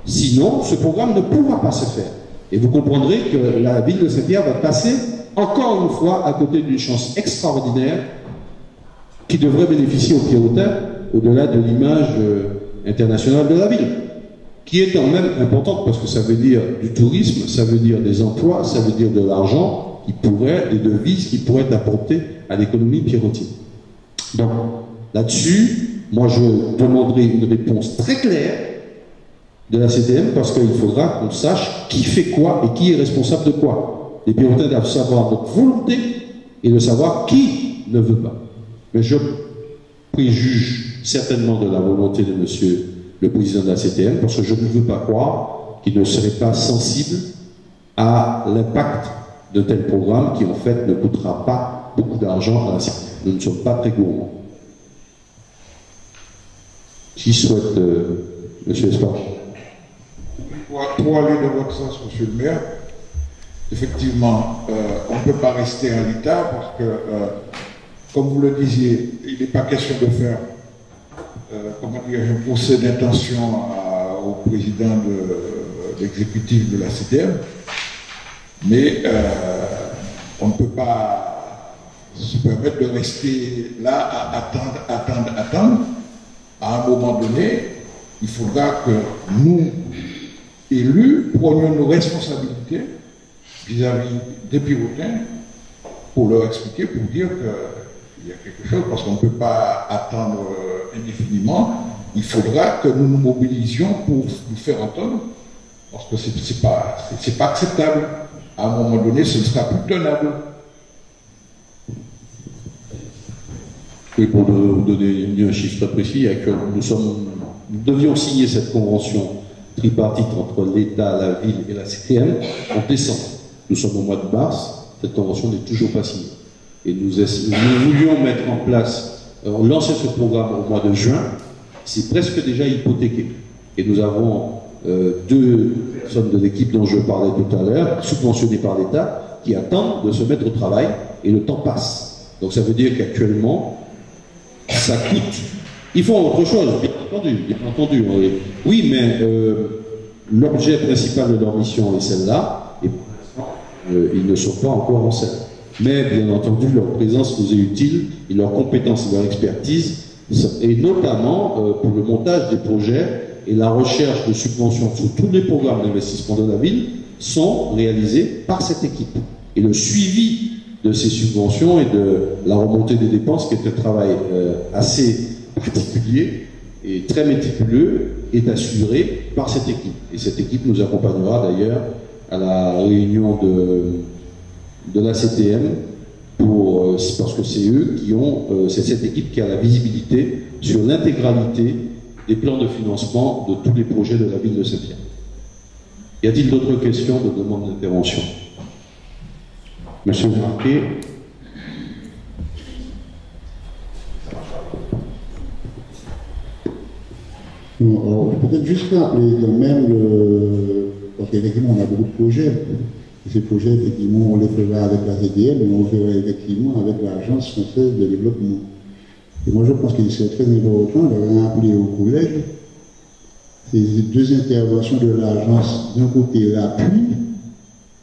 sinon ce programme ne pourra pas se faire. Et vous comprendrez que la ville de Saint-Pierre va passer encore une fois à côté d'une chance extraordinaire qui devrait bénéficier aux Pierrotins au-delà de l'image internationale de la ville, qui est quand même importante parce que ça veut dire du tourisme, ça veut dire des emplois, ça veut dire de l'argent qui pourrait, des devises qui pourraient être apportées à l'économie pierrotine. Donc là-dessus, moi je demanderai une réponse très claire de la CTM parce qu'il faudra qu'on sache qui fait quoi et qui est responsable de quoi. Les Pierrotins doivent savoir notre volonté et de savoir qui ne veut pas. Mais je préjuge certainement de la volonté de monsieur le président de la CTM, parce que je ne veux pas croire qu'il ne serait pas sensible à l'impact de tels programmes qui en fait ne coûtera pas beaucoup d'argent à la CTM. Nous ne sommes pas très gourmands. Qui souhaite, monsieur Espoir? Pour aller dans votre sens, monsieur le maire, effectivement, on ne peut pas rester à l'état parce que, comme vous le disiez, il n'est pas question de faire un procès d'intention au président de l'exécutif de la CTM, mais on ne peut pas se permettre de rester là à attendre. À un moment donné, il faudra que nous, élus, prenions nos responsabilités vis-à-vis des Pierrotins pour leur expliquer, pour dire qu'il y a quelque chose, parce qu'on ne peut pas attendre indéfiniment. Il faudra que nous nous mobilisions pour nous faire entendre, parce que c'est pas acceptable. À un moment donné, ce ne sera plus tenable. Oui, pour vous donner un chiffre précis, nous devions signer cette convention tripartite entre l'État, la ville et la CTM en décembre. Nous sommes au mois de mars, cette convention n'est toujours pas signée. Et nous voulions mettre en place, lancer ce programme au mois de juin, c'est presque déjà hypothéqué. Et nous avons 2 personnes de l'équipe dont je parlais tout à l'heure, subventionnées par l'État, qui attendent de se mettre au travail, et le temps passe. Donc ça veut dire qu'actuellement, ça coûte. Ils font autre chose, bien entendu. Oui, mais l'objet principal de leur mission est celle-là, et pour l'instant, ils ne sont pas encore en scène. Mais bien entendu, leur présence nous est utile, et leur compétence et leur expertise, et notamment pour le montage des projets et la recherche de subventions sur tous les programmes d'investissement de la ville, sont réalisés par cette équipe. Et le suivi de ces subventions et de la remontée des dépenses, qui est un travail assez particulier et très méticuleux, est assuré par cette équipe. Et cette équipe nous accompagnera d'ailleurs à la réunion de la CTM, parce que c'est eux qui ont, c'est cette équipe qui a la visibilité sur l'intégralité des plans de financement de tous les projets de la ville de Saint-Pierre. Y a-t-il d'autres questions, de demandes d'intervention? Monsieur Marquet. Peut-être juste rappeler quand même, parce qu'effectivement on a beaucoup de projets, et ces projets effectivement on les fera avec la CDM, mais on les fera effectivement avec l'Agence française de développement. Et moi je pense que c'est très important de rappeler au collège ces deux interventions de l'agence, d'un côté l'appui,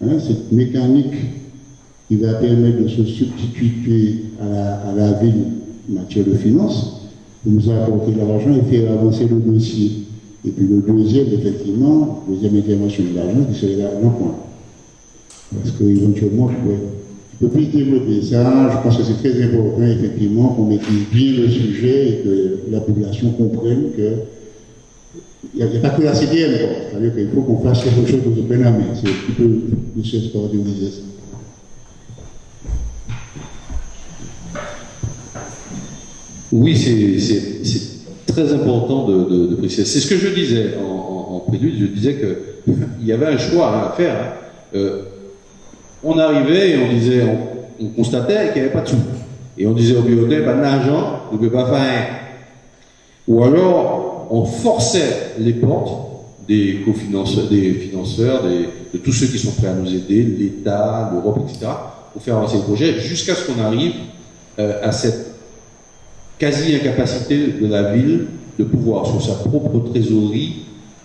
cette mécanique qui va permettre de se substituer à la ville en matière de finances, de nous apporter l'argent et faire avancer le dossier. Et puis le deuxième, effectivement, deuxième intervention de l'agence, qui serait l'emploi. Parce qu'éventuellement, je peux plus développer ça. Je pense que c'est très important, effectivement, qu'on maîtrise bien le sujet et que la population comprenne que il n'y a pas que la CDM, c'est-à-dire qu'il faut qu'on fasse quelque chose de plein à main. C'est un petit peu de ce sport d'organiser ça. Oui, c'est très important de préciser. C'est ce que je disais en prélude. Je disais qu'il y avait un choix à faire. On arrivait et on disait, on constatait qu'il n'y avait pas de sous. Et on disait au bibliothèque, pas d'argent, vous ne pouvez pas faire. Ou alors, on forçait les portes des cofinanceurs, des financeurs, de tous ceux qui sont prêts à nous aider, l'État, l'Europe, etc., pour faire avancer le projet, jusqu'à ce qu'on arrive à cette quasi-incapacité de la ville de pouvoir, sur sa propre trésorerie,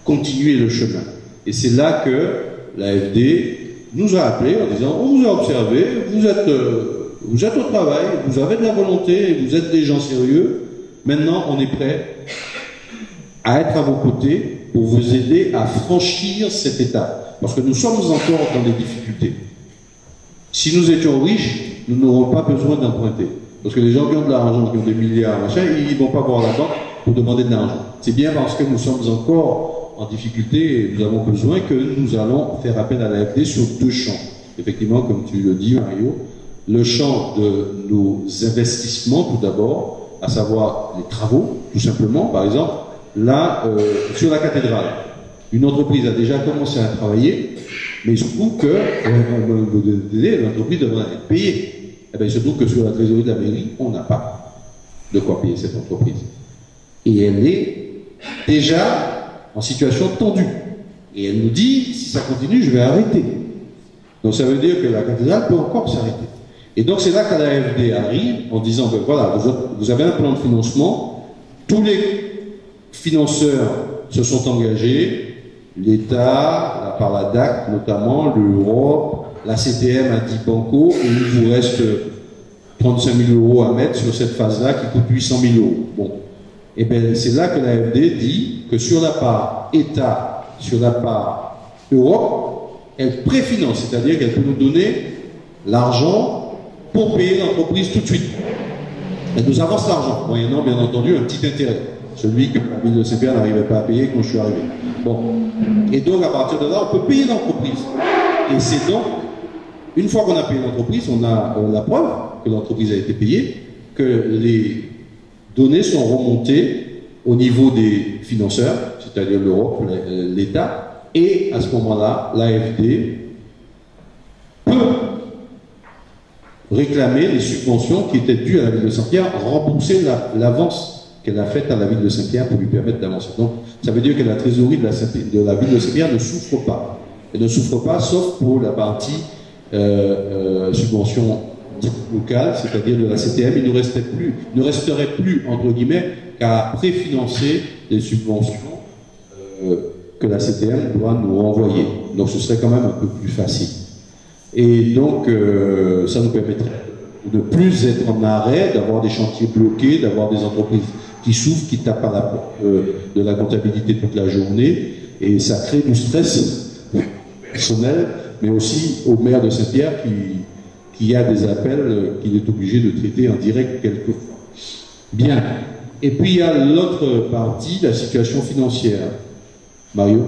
continuer le chemin. Et c'est là que l'AFD nous a appelés en disant, on vous a observé, vous êtes au travail, vous avez de la volonté, vous êtes des gens sérieux, maintenant on est prêt à être à vos côtés pour vous aider à franchir cette étape. Parce que nous sommes encore dans des difficultés. Si nous étions riches, nous n'aurons pas besoin d'emprunter. Parce que les gens qui ont de l'argent, qui ont des milliards, machin, ils ne vont pas voir la banque pour demander de l'argent. C'est bien parce que nous sommes encore en difficulté et nous avons besoin que nous allons faire appel à l'AFD sur deux champs. Effectivement, comme tu le dis, Mario, le champ de nos investissements, tout d'abord, à savoir les travaux, tout simplement. Par exemple, là, sur la cathédrale, une entreprise a déjà commencé à travailler, mais il se trouve que l'entreprise devrait être payée. Eh bien, il se trouve que sur la trésorerie de la mairie, on n'a pas de quoi payer cette entreprise. Et elle est déjà en situation tendue. Et elle nous dit, si ça continue, je vais arrêter. Donc ça veut dire que la cathédrale peut encore s'arrêter. Et donc c'est là que l'AFD arrive en disant, ben voilà, vous avez un plan de financement, tous les financeurs se sont engagés, l'État, par la DAC notamment, l'Europe, la CTM a dit banco, et il vous reste 35 000 € à mettre sur cette phase-là qui coûte 800 000 €. Bon. Et bien, c'est là que l'AFD dit que sur la part État, sur la part Europe, elle préfinance, c'est-à-dire qu'elle peut nous donner l'argent pour payer l'entreprise tout de suite. Elle nous avance l'argent, moyennant bien entendu un petit intérêt, celui que la ville de Saint-Pierre n'arrivait pas à payer quand je suis arrivé. Bon. Et donc, à partir de là, on peut payer l'entreprise. Et c'est donc, une fois qu'on a payé l'entreprise, on a la preuve que l'entreprise a été payée, que les données sont remontées au niveau des financeurs, c'est-à-dire l'Europe, l'État, et à ce moment-là, l'AFD peut réclamer les subventions qui étaient dues à la ville de Saint-Pierre, rembourser l'avance qu'elle a faite à la ville de Saint-Pierre pour lui permettre d'avancer. Donc, ça veut dire que la trésorerie de la ville de Saint-Pierre ne souffre pas. Elle ne souffre pas, sauf pour la partie subvention locale, c'est-à-dire de la CTM. Il ne resterait plus, entre guillemets, qu'à préfinancer des subventions que la CTM doit nous renvoyer. Donc ce serait quand même un peu plus facile. Et donc, ça nous permettrait de plus être en arrêt, d'avoir des chantiers bloqués, d'avoir des entreprises qui souffrent, qui tapent à la porte de la comptabilité toute la journée, et ça crée du stress personnel, mais aussi au maire de Saint-Pierre qui a des appels qu'il est obligé de traiter en direct quelquefois. Bien. Et puis il y a l'autre partie, la situation financière. Mario?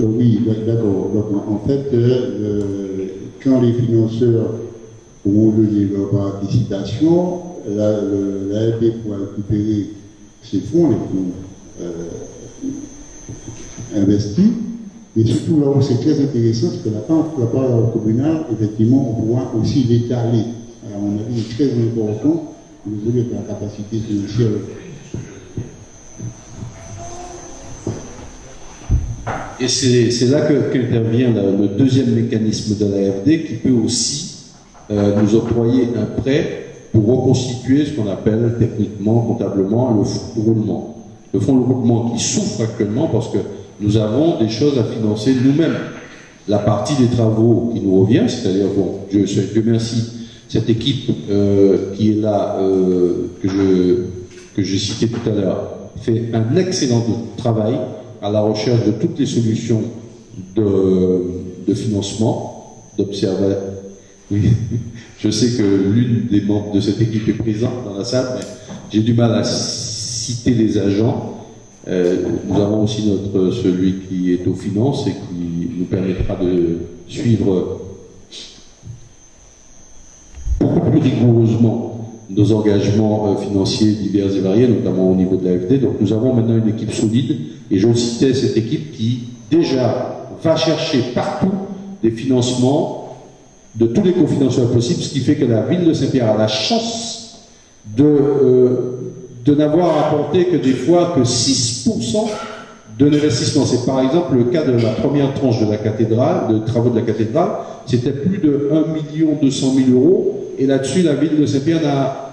Oui, d'accord. Donc, en fait, quand les financeurs ont donné leur participation, l'AFD pourra récupérer ces fonds, les fonds investis. Et surtout, là où c'est très intéressant, c'est que la part communale, effectivement, on pourra aussi l'étaler. À mon avis, c'est très important au niveau de la capacité financière. Et c'est là qu'intervient le deuxième mécanisme de l'AFD qui peut aussi nous octroyer un prêt pour reconstituer ce qu'on appelle techniquement, comptablement, le fonds de roulement. Le fonds de roulement qui souffre actuellement parce que nous avons des choses à financer nous-mêmes. La partie des travaux qui nous revient, c'est-à-dire, bon, Dieu merci, cette équipe qui est là, que je citais tout à l'heure, fait un excellent travail à la recherche de toutes les solutions de financement, d'observer. Oui, je sais que l'une des membres de cette équipe est présente dans la salle, mais j'ai du mal à citer les agents. Nous avons aussi celui qui est aux finances et qui nous permettra de suivre beaucoup plus rigoureusement nos engagements financiers divers et variés, notamment au niveau de l'AFD. Donc nous avons maintenant une équipe solide, et je citais cette équipe qui déjà va chercher partout des financements de tous les cofinanceurs possibles, ce qui fait que la ville de Saint-Pierre a la chance de n'avoir apporté que des fois que 6% de l'investissement. C'est par exemple le cas de la première tranche de la cathédrale, de travaux de la cathédrale, c'était plus de 1 200 000 euros, et là-dessus la ville de Saint-Pierre n'a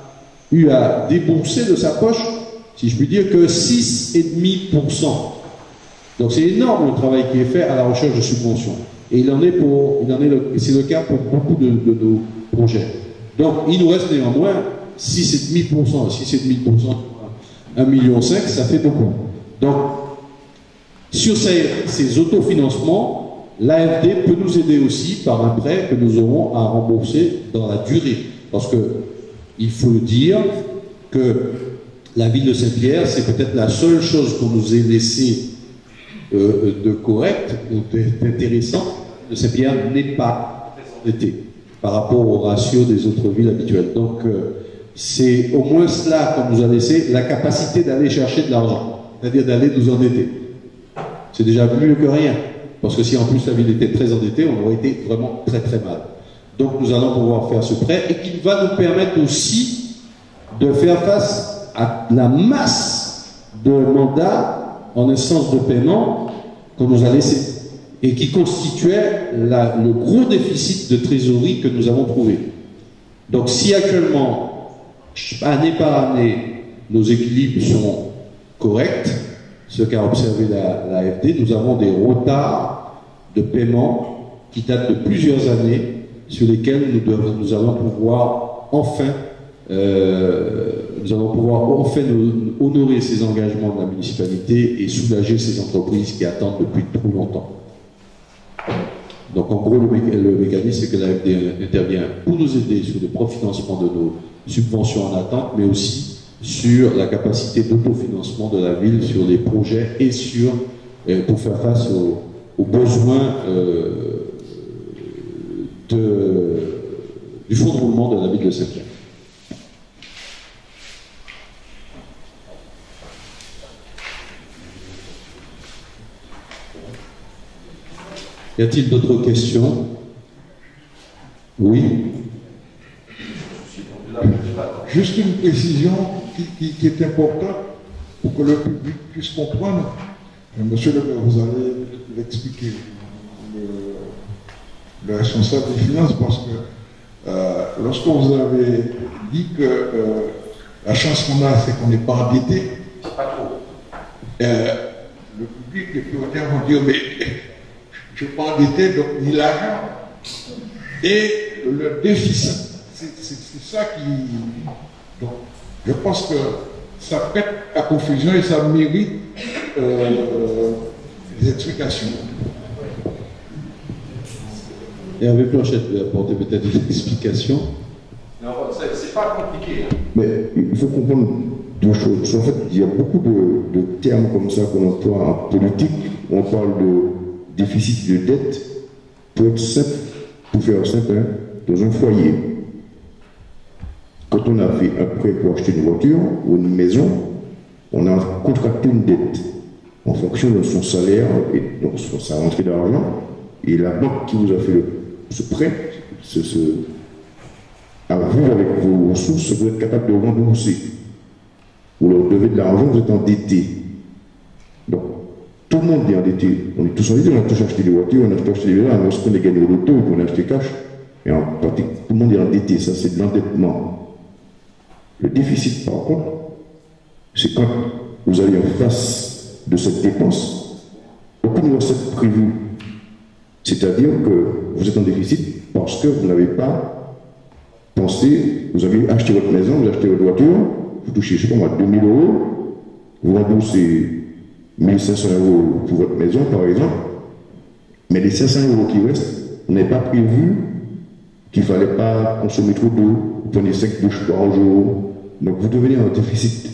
eu à débourser de sa poche, si je puis dire, que 6,5%. Donc c'est énorme le travail qui est fait à la recherche de subventions. Et c'est le cas pour beaucoup de nos projets. Donc il nous reste néanmoins 6,5%, 1,5 million, ça fait beaucoup. Donc sur ces autofinancements, l'AFD peut nous aider aussi par un prêt que nous aurons à rembourser dans la durée. Parce que il faut dire que la ville de Saint-Pierre, c'est peut-être la seule chose qu'on nous ait laissé de correct ou d'intéressant. De Saint-Pierre n'est pas endetté par rapport au ratio des autres villes habituelles. Donc c'est au moins cela qu'on nous a laissé, la capacité d'aller chercher de l'argent, c'est-à-dire d'aller nous endetter. C'est déjà mieux que rien, parce que si en plus la ville était très endettée, on aurait été vraiment très très mal. Donc nous allons pouvoir faire ce prêt, et qui va nous permettre aussi de faire face à la masse de mandats en instance de paiement qu'on nous a laissé, et qui constituait le gros déficit de trésorerie que nous avons trouvé. Donc si actuellement, année par année, nos équilibres sont corrects, ce qu'a observé l'AFD, nous avons des retards de paiement qui datent de plusieurs années, sur lesquels nous allons pouvoir enfin honorer ces engagements de la municipalité et soulager ces entreprises qui attendent depuis trop longtemps. Donc en gros, le mécanisme, c'est que l'AFD intervient pour nous aider sur le profinancement de nos subventions en attente, mais aussi sur la capacité d'autofinancement de la ville sur les projets et pour faire face aux besoins du fonds de roulement de la ville de Saint-Pierre. Y a-t-il d'autres questions? Oui. Juste une précision qui est importante pour que le public puisse comprendre. Monsieur le maire, vous allez l'expliquer, le responsable des finances, parce que lorsque vous avez dit que la chance qu'on a, c'est qu'on n'est pas endetté, pas trop. Le public, les prioritaires vont dire, mais je ne suis pas endetté, donc ni l'argent. Et le déficit, c'est ça qui... Donc, je pense que ça prête à confusion et ça mérite des explications. Hervé Planchette peut apporter peut-être une explication. Non, c'est pas compliqué. Mais il faut comprendre deux choses. En fait, il y a beaucoup de termes comme ça qu'on emploie en politique. On parle déficit de dette, pour être simple, pour faire simple, hein, dans un foyer. Quand on a fait un prêt pour acheter une voiture ou une maison, on a contracté une dette en fonction de son salaire et donc sa rentrée d'argent. Et la banque qui vous a fait ce prêt, à vous, avec vos ressources, vous êtes capable de rembourser. Vous leur devez de l'argent, vous êtes endetté. Donc, tout le monde est endetté. On est tous endettés, on a tous acheté des voitures, on a tous acheté des maisons, lorsqu'on a gagné au loto, on a acheté cash. Et en pratique, tout le monde est endetté. Ça, c'est de l'endettement. Le déficit, par contre, c'est quand vous allez en face de cette dépense, aucune recette prévue. C'est-à-dire que vous êtes en déficit parce que vous n'avez pas pensé, vous avez acheté votre maison, vous avez acheté votre voiture, vous touchez, je sais pas moi, 2 000 €, vous remboursez 1 500 € pour votre maison, par exemple, mais les 500 € qui restent, vous n'avez pas prévu qu'il ne fallait pas consommer trop d'eau, vous prenez 5 douches par jour, donc vous devenez en déficit.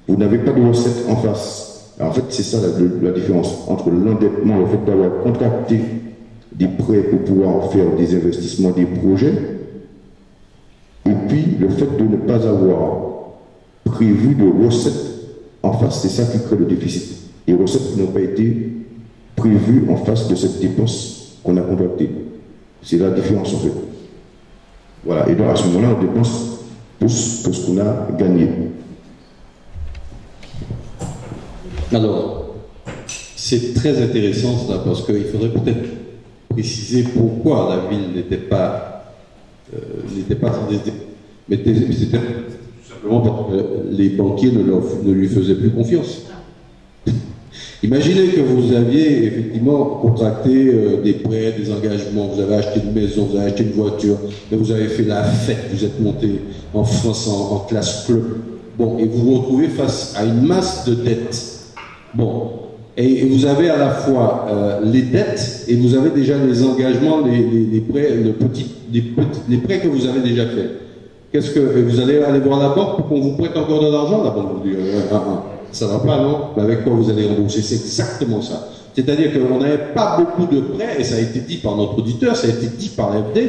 Vous n'avez pas de recettes en face. Alors en fait, c'est ça la différence entre l'endettement, le fait d'avoir contracté des prêts pour pouvoir faire des investissements, des projets, et puis le fait de ne pas avoir prévu de recettes en face, c'est ça qui crée le déficit. Les recettes qui n'ont pas été prévues en face de cette dépense qu'on a contractée. C'est la différence en fait. Voilà, et donc à ce moment-là, on dépense plus que ce qu'on a gagné. Alors, c'est très intéressant ça, parce qu'il faudrait peut-être préciser pourquoi la ville n'était pas endettée. Mais c'était tout simplement parce que les banquiers ne lui faisaient plus confiance. Imaginez que vous aviez effectivement contracté des prêts, des engagements, vous avez acheté une maison, vous avez acheté une voiture, mais vous avez fait la fête, vous êtes monté en France en classe club. Bon, et vous vous retrouvez face à une masse de dettes. Bon, et vous avez à la fois les dettes et vous avez déjà les engagements, les prêts, les prêts que vous avez déjà faits. Qu'est-ce que vous allez aller voir la banque pour qu'on vous prête encore de l'argent? La banque vous dit ça ne va pas, non? Mais avec quoi vous allez rembourser? C'est exactement ça. C'est-à-dire qu'on n'avait pas beaucoup de prêts, et ça a été dit par notre auditeur, ça a été dit par l'FD,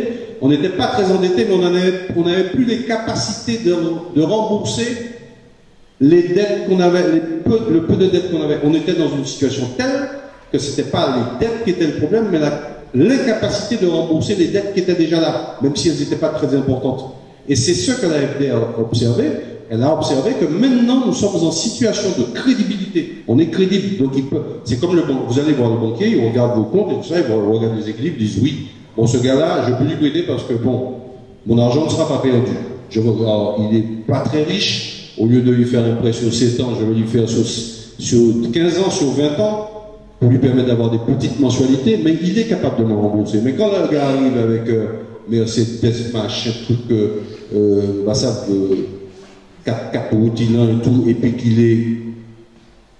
on n'était pas très endettés, mais on n'avait plus les capacités de rembourser les dettes qu'on avait, le peu de dettes qu'on avait. On était dans une situation telle que ce n'était pas les dettes qui étaient le problème, mais l'incapacité de rembourser les dettes qui étaient déjà là, même si elles n'étaient pas très importantes. Et c'est ce que l'AFD a observé. Elle a observé que maintenant nous sommes en situation de crédibilité. On est crédible, donc c'est comme le banque. Vous allez voir le banquier, il regarde vos comptes et tout ça, il regarde les équilibres, ils disent oui, bon ce gars-là, je peux lui prêter parce que bon, mon argent ne sera pas perdu. Alors, il n'est pas très riche, au lieu de lui faire un prêt sur 7 ans, je vais lui faire sur 15 ans, sur 20 ans, pour lui permettre d'avoir des petites mensualités, mais il est capable de me rembourser. Mais quand le gars arrive avec Mercedes, machin, truc, ça, 4 routinants et tout, et puis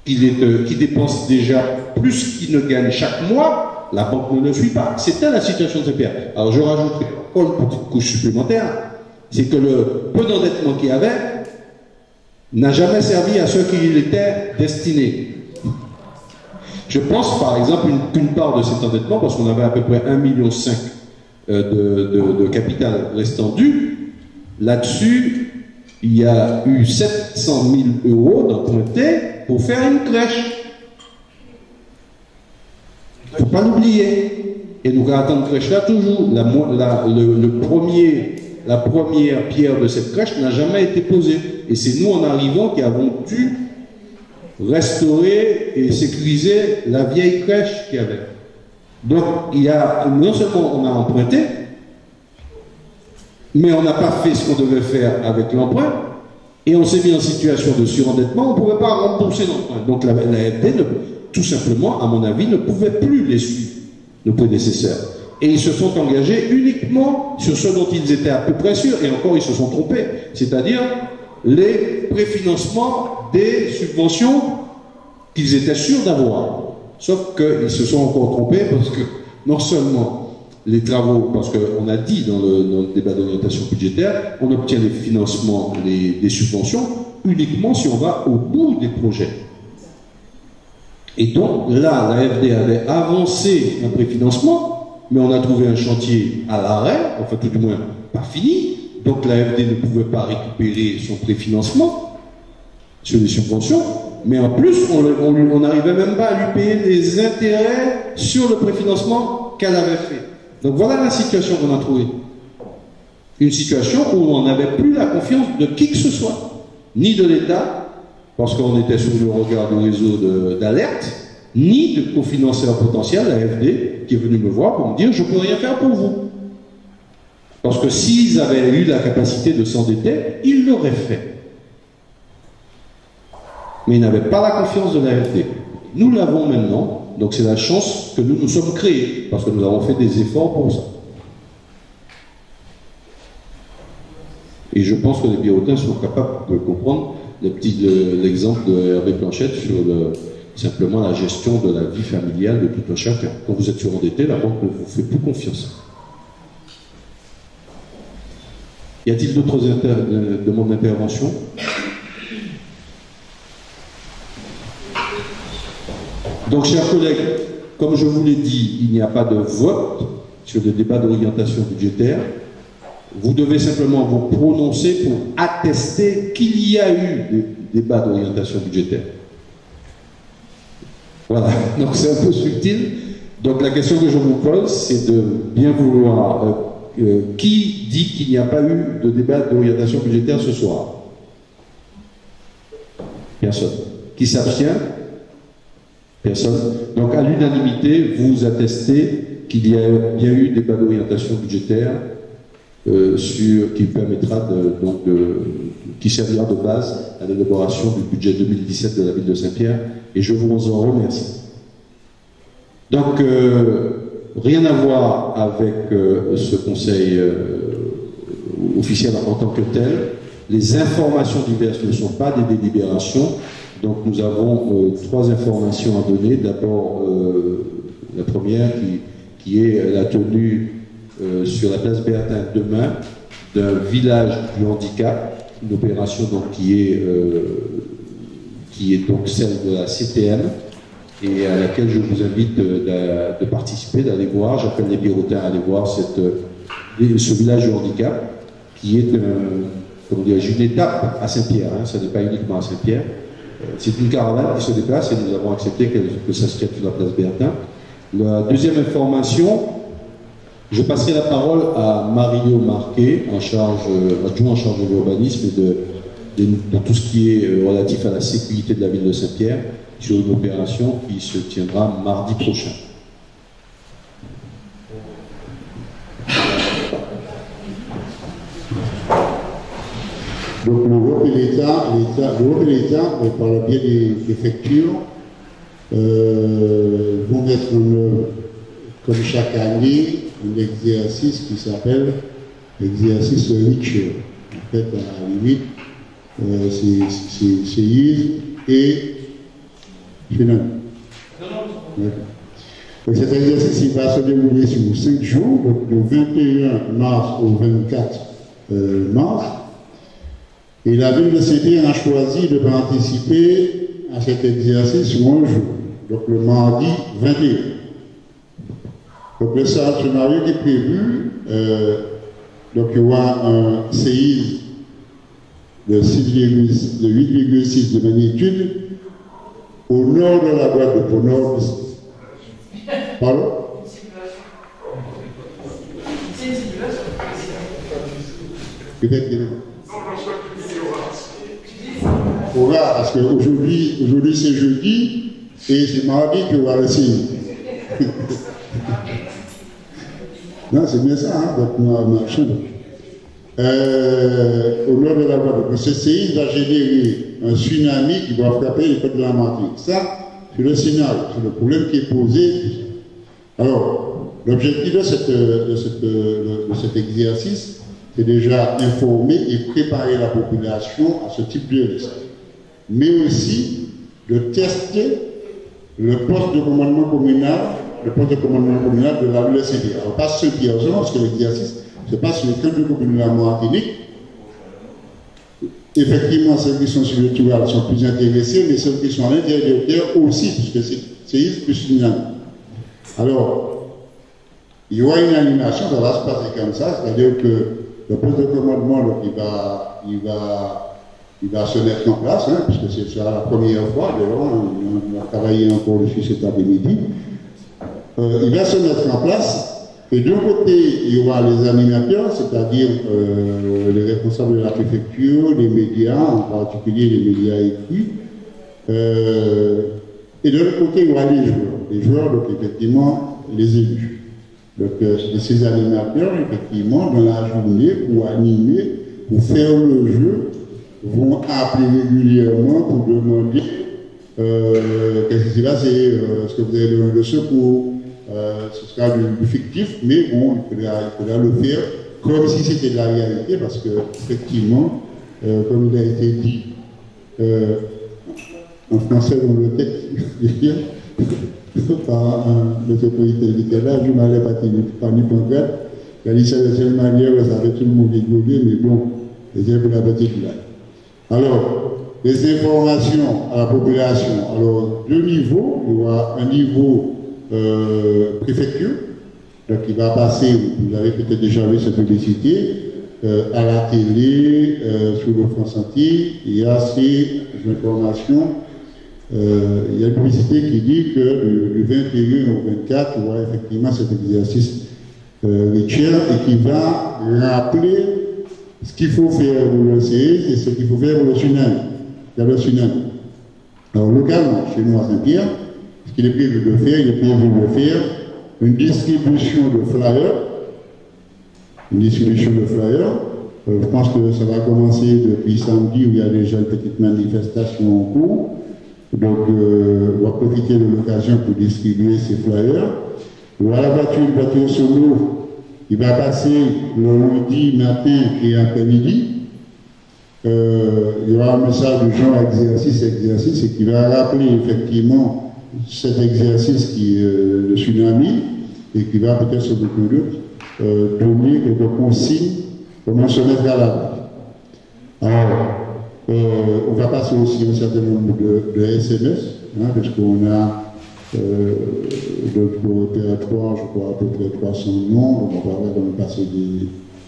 qu'il dépense déjà plus qu'il ne gagne chaque mois, la banque ne le suit pas. C'était la situation de ce père. Alors je rajouterai encore une petite couche supplémentaire, c'est que le peu d'endettement qu'il y avait n'a jamais servi à ceux qui il était destiné. Je pense par exemple qu'une part de cet endettement, parce qu'on avait à peu près 1,5 million de capital restant dû, là-dessus, il y a eu 700 000 € d'empruntés pour faire une crèche. Il ne faut pas l'oublier. Et nous gardons cette crèche-là toujours. La première pierre de cette crèche n'a jamais été posée. Et c'est nous, en arrivant, qui avons dû restaurer et sécuriser la vieille crèche qu'il y avait. Donc, non seulement on a emprunté, mais on n'a pas fait ce qu'on devait faire avec l'emprunt, et on s'est mis en situation de surendettement, on ne pouvait pas rembourser l'emprunt. Donc la FD, tout simplement, à mon avis, ne pouvait plus les suivre, le prédécesseur. Et ils se sont engagés uniquement sur ce dont ils étaient à peu près sûrs, et encore ils se sont trompés, c'est-à-dire les préfinancements des subventions qu'ils étaient sûrs d'avoir. Sauf qu'ils se sont encore trompés parce que non seulement les travaux, parce qu'on a dit dans le débat d'orientation budgétaire, on obtient les financements, des subventions, uniquement si on va au bout des projets. Et donc là, la FD avait avancé un préfinancement, mais on a trouvé un chantier à l'arrêt, enfin tout du moins pas fini, donc la FD ne pouvait pas récupérer son préfinancement sur les subventions, mais en plus on n'arrivait même pas à lui payer les intérêts sur le préfinancement qu'elle avait fait. Donc voilà la situation qu'on a trouvée. Une situation où on n'avait plus la confiance de qui que ce soit, ni de l'État, parce qu'on était sous le regard du réseau d'alerte, ni de cofinanceur potentiel, la FD, qui est venu me voir pour me dire « je ne peux rien faire pour vous ». Parce que s'ils avaient eu la capacité de s'endetter, ils l'auraient fait. Mais ils n'avaient pas la confiance de la FD. Nous l'avons maintenant, donc c'est la chance que nous nous sommes créés, parce que nous avons fait des efforts pour ça. Et je pense que les Birotins sont capables de comprendre l'exemple de Hervé Planchette sur simplement la gestion de la vie familiale de tout un chacun. Quand vous êtes surendetté, la banque ne vous fait plus confiance. Y a-t-il d'autres demandes d'intervention? Donc, chers collègues, comme je vous l'ai dit, il n'y a pas de vote sur le débat d'orientation budgétaire. Vous devez simplement vous prononcer pour attester qu'il y a eu des débats d'orientation budgétaire. Voilà, donc c'est un peu subtil. Donc la question que je vous pose, c'est de bien vouloir... qui dit qu'il n'y a pas eu de débat d'orientation budgétaire ce soir? Personne. Qui s'abstient? Personne. Donc à l'unanimité, vous attestez qu'il y a bien eu débat d'orientation budgétaire qui permettra qui servira de base à l'élaboration du budget 2017 de la ville de Saint-Pierre, et je vous en remercie. Donc, rien à voir avec ce conseil officiel en tant que tel. Les informations diverses ne sont pas des délibérations, donc nous avons 3 informations à donner. D'abord, la première qui est la tenue sur la place Bertin demain d'un village du handicap, une opération donc qui est donc celle de la CTM et à laquelle je vous invite de participer, d'aller voir. J'appelle les Birotins à aller voir ce village du handicap qui est une étape à Saint-Pierre, hein, ça n'est pas uniquement à Saint-Pierre. C'est une caravane qui se déplace et nous avons accepté que ça se tienne sur la place Bertin. La deuxième information, je passerai la parole à Mario Marquet, adjoint en charge de l'urbanisme et de tout ce qui est relatif à la sécurité de la ville de Saint-Pierre, sur une opération qui se tiendra mardi prochain. Donc l'Europe et l'État, par le biais des factures, vont mettre en œuvre, comme chaque année, un exercice qui s'appelle l'exercice Richer. En fait, à la limite, c'est ISE et FINAN. Donc cet exercice il va se dérouler sur 5 jours, donc du 21 mars au 24 mars. Et la ville de Saint-Pierre a choisi de participer à cet exercice sur un jour, donc le mardi 21. Donc le scénario qui est prévu, donc il y aura un séisme de 8,6 de magnitude au nord de la Guadeloupe, au nord de... Pardon? Peut-être qu'il aura, parce qu'aujourd'hui c'est jeudi et c'est mardi qu'il y aura le séisme. Non, c'est bien ça, hein, donc machin. Au nord de la Guadeloupe. Ce séisme va générer un tsunami qui va frapper les côtes de la Martinique. Ça, c'est le scénario, c'est le problème qui est posé. Alors, l'objectif de cet exercice, c'est déjà informer et préparer la population à ce type de risque. Mais aussi de tester le poste de commandement communal de la ville de Saint-Pierre. Alors, pas Saint-Pierre seulement, parce que l'exercice se passe sur le camp de commune de la Martinique. effectivement, ceux qui sont sur le littoral sont plus intéressés, mais ceux qui sont à l'intérieur de terre aussi, puisque c'est plus tsunami. Alors, il y aura une animation, ça va se passer comme ça, c'est-à-dire que le poste de commandement, donc, il va se mettre en place, hein, puisque c'est la première fois, d'ailleurs, on va travailler encore dessus cet après-midi. Il va se mettre en place. Et d'un côté, il y aura les animateurs, c'est-à-dire les responsables de la préfecture, les médias, en particulier les médias écrits. Et de l'autre côté, il y aura les joueurs. Les joueurs, donc effectivement, les élus. Donc ces animateurs, effectivement, dans la journée, pour animer, pour faire le jeu, vont appeler régulièrement pour demander qu'est-ce qui s'est passé, est-ce que vous avez besoin de secours. Ce sera du fictif, mais bon, il faudra le faire comme si c'était de la réalité, parce que, effectivement, comme il a été dit en français dans le texte, par un autorité littéraire, je m'allais pas ni pancarte, il a dit ça de cette manière, ça avait tout le monde rigoler, mais bon, c'était pour la petite blague. Alors, les informations à la population, alors, deux niveaux, il y aura un niveau préfecture, donc il va passer, vous avez peut-être déjà vu cette publicité, à la télé, sur le France Antilles, il y a ces informations, il y a une publicité qui dit que du 21 au 24, il y aura effectivement cet exercice rituel et qui va rappeler ce qu'il faut faire pour le CE et ce qu'il faut faire pour le tsunami. Alors localement, chez nous à Saint-Pierre, ce qu'il est prévu de faire, il est prévu de faire une distribution de flyers. Je pense que ça va commencer depuis samedi où il y a déjà une petite manifestation en cours. Donc, on va profiter de l'occasion pour distribuer ces flyers. Voilà une voiture solo qui va passer le lundi matin et après-midi. Il y aura un message du genre exercice, et qui va rappeler effectivement cet exercice qui est le tsunami et qui va peut-être se donner quelques consignes comment se mettre à l'abri. Alors, on va passer aussi un certain nombre de SMS, hein, puisqu'on a notre territoire, je crois, à peu près 300 noms, donc on va quand même passer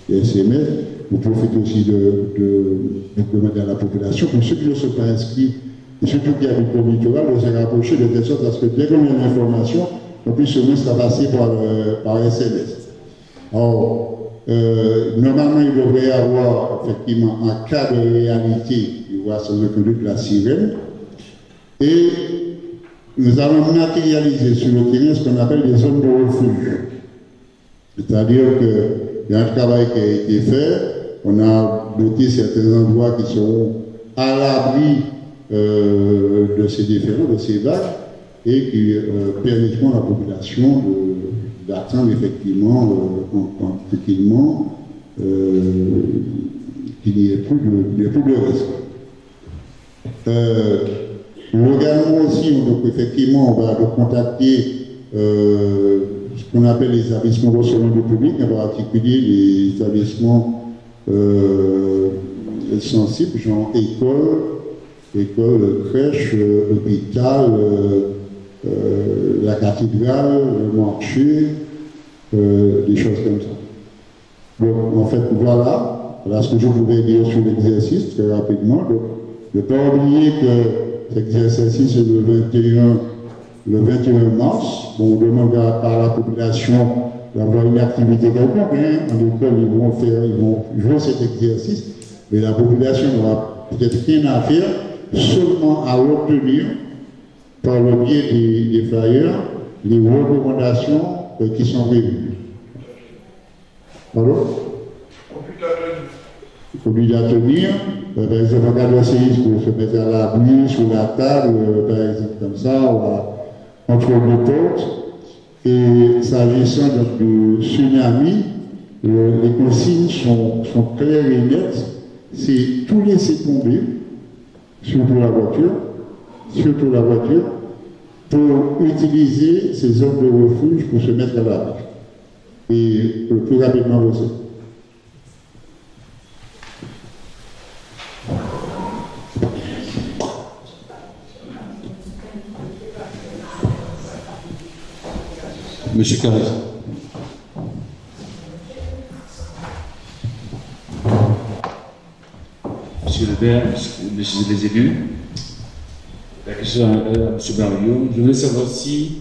des SMS. Vous profitez aussi de demander à la population, pour ceux qui ne sont pas inscrits, et surtout qui habitent le littoral, de se rapprocher de telle sorte à ce que dès qu'on a une information, on puisse au moins se passer par SMS. Alors, normalement, il devrait y avoir effectivement un cas de réalité, il y aura sans aucun doute la sirène, et nous allons matérialiser sur le terrain ce qu'on appelle des zones de refuge. C'est-à-dire qu'il y a un travail qui a été fait, on a doté certains endroits qui seront à l'abri de ces différents, de ces vagues, et qui permettront à la population d'atteindre effectivement tranquillement qu'il n'y ait plus de risque. Localement aussi, donc effectivement, on va contacter ce qu'on appelle les établissements recevant du public, en particulier les établissements sensibles, genre école, crèche, hôpital, la cathédrale, le marché, des choses comme ça. Donc, en fait, voilà ce que je voulais dire sur l'exercice, très rapidement. Donc, ne pas oublier que l'exercice est le 21 mars. Bon, on demande à la population d'avoir une activité quelconque. En école, ils vont jouer cet exercice, mais la population n'aura peut-être rien à faire, seulement à obtenir, par le biais des flyers, les recommandations qui sont prévues. Alors, obligé à tenir, par exemple, en cas de séisme, pour se mettre à l'abri, sur la table, par exemple, comme ça, ou entre deux portes. Et s'agissant du tsunami, les consignes sont claires et nettes. C'est tout laisser tomber, surtout la voiture, pour utiliser ces zones de refuge pour se mettre à l'abri. Et le plus rapidement possible. Monsieur Carrez. Monsieur le maire, messieurs les élus, la question à M. Mario, je voulais savoir si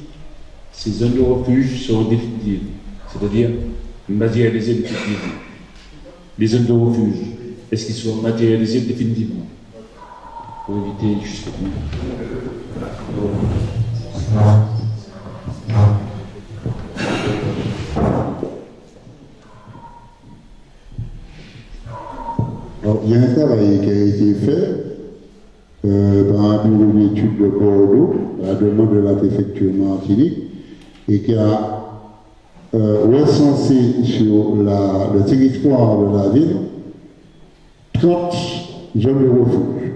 ces zones de refuge seront définitives, c'est-à-dire matérialisées définitivement. Les zones de refuge, est-ce qu'ils seront matérialisées définitivement pour éviter jusqu'au bout? Alors, il y a un travail qui a été fait par un bureau d'études de Bordeaux, à la demande de la préfecture Martinique, et qui a recensé sur le territoire de la ville 30 zones de refuge.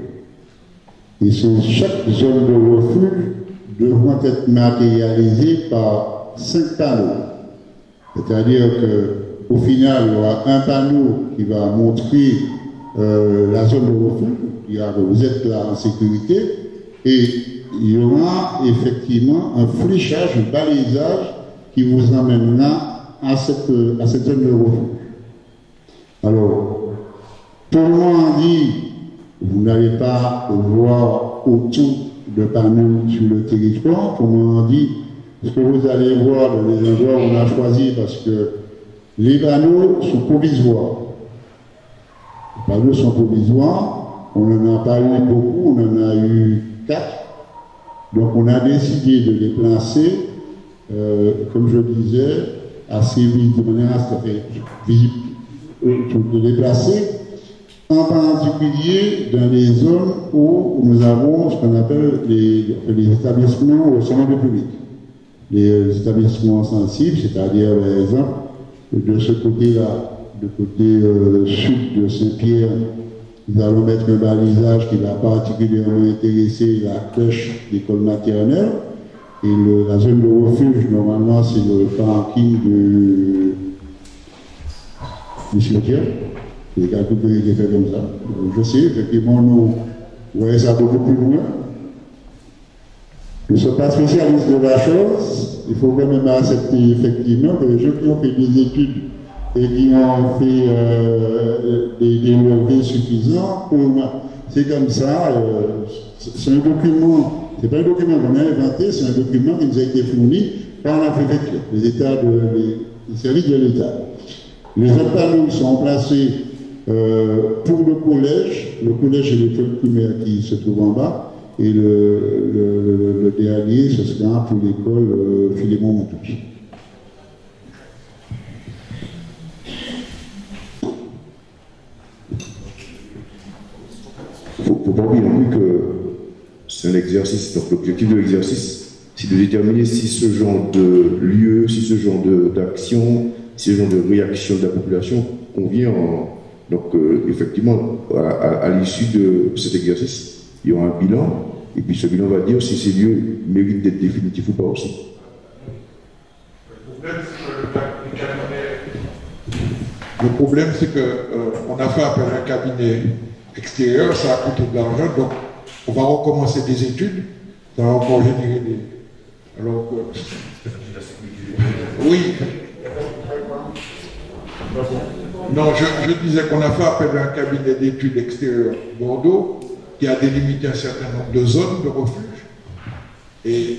Et chaque zone de refuge devra être matérialisée par 5 panneaux. C'est-à-dire qu'au final, il y aura un panneau qui va montrer la zone de refuge, vous êtes là en sécurité, et il y aura effectivement un fléchage, un balisage qui vous amènera à cette zone de refuge. Alors, tout le monde dit, vous n'allez pas voir autant de panneaux sur le territoire, tout le monde dit, ce que vous allez voir dans les endroits où on a choisi, parce que les panneaux sont provisoires. Les panneaux sont provisoires, on n'en a pas eu beaucoup, on en a eu 4. Donc on a décidé de les placer, comme je disais, assez vite, de manière à ce que visible, de les placer, en particulier dans les zones où nous avons ce qu'on appelle les établissements au sein du public. Les établissements sensibles, c'est-à-dire, par exemple, de ce côté-là, du côté sud de Saint-Pierre, nous allons mettre un balisage qui va particulièrement intéresser la crèche d'école maternelle. Et la zone de refuge, normalement, c'est le parking du cimetière. Les calculs qui ont été faits comme ça. Je sais, effectivement, nous voyons ça beaucoup plus loin. Nous ne sommes pas spécialistes de la chose. Il faut quand même accepter, effectivement, que les gens qui ont fait des études et qui ont fait des relevés suffisants, c'est comme ça. C'est un document, c'est pas un document qu'on a inventé, c'est un document qui nous a été fourni par la préfecture, les services de l'État. Les autres panneaux sont placés pour le collège et l'école primaire qui se trouve en bas, et le dernier, ce sera pour l'école Philémon Montouche. Il ne faut pas oublier non plus que c'est un exercice. Donc l'objectif de l'exercice, c'est de déterminer si ce genre de lieu, si ce genre d'action, si ce genre de réaction de la population convient. Donc effectivement, à l'issue de cet exercice, il y aura un bilan, et puis ce bilan va dire si ces lieux méritent d'être définitifs ou pas aussi. Le problème, c'est qu'on a fait appel à un cabinet extérieur, ça a coûté de l'argent, donc on va recommencer des études, ça va encore générer des... Alors que... Oui. Non, je disais qu'on a fait appel à un cabinet d'études extérieures Bordeaux qui a délimité un certain nombre de zones de refuge. Et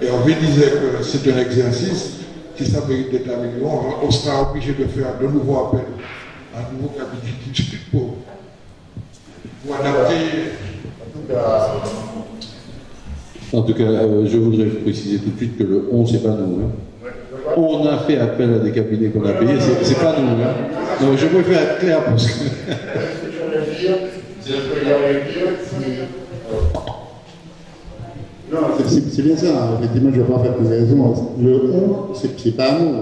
Hervé disait que c'est un exercice qui ça mérite d'être amélioré. On sera obligé de faire de nouveau appel à un nouveau cabinet d'études pour adapter. En tout cas, je voudrais préciser tout de suite que le 11, c'est pas nous. Hein. On a fait appel à des cabinets qu'on a payés, c'est pas nous. Hein. Donc je préfère être clair parce que. Non, c'est bien ça. Effectivement, je ne vais pas faire plus raison. Le 11, c'est pas nous.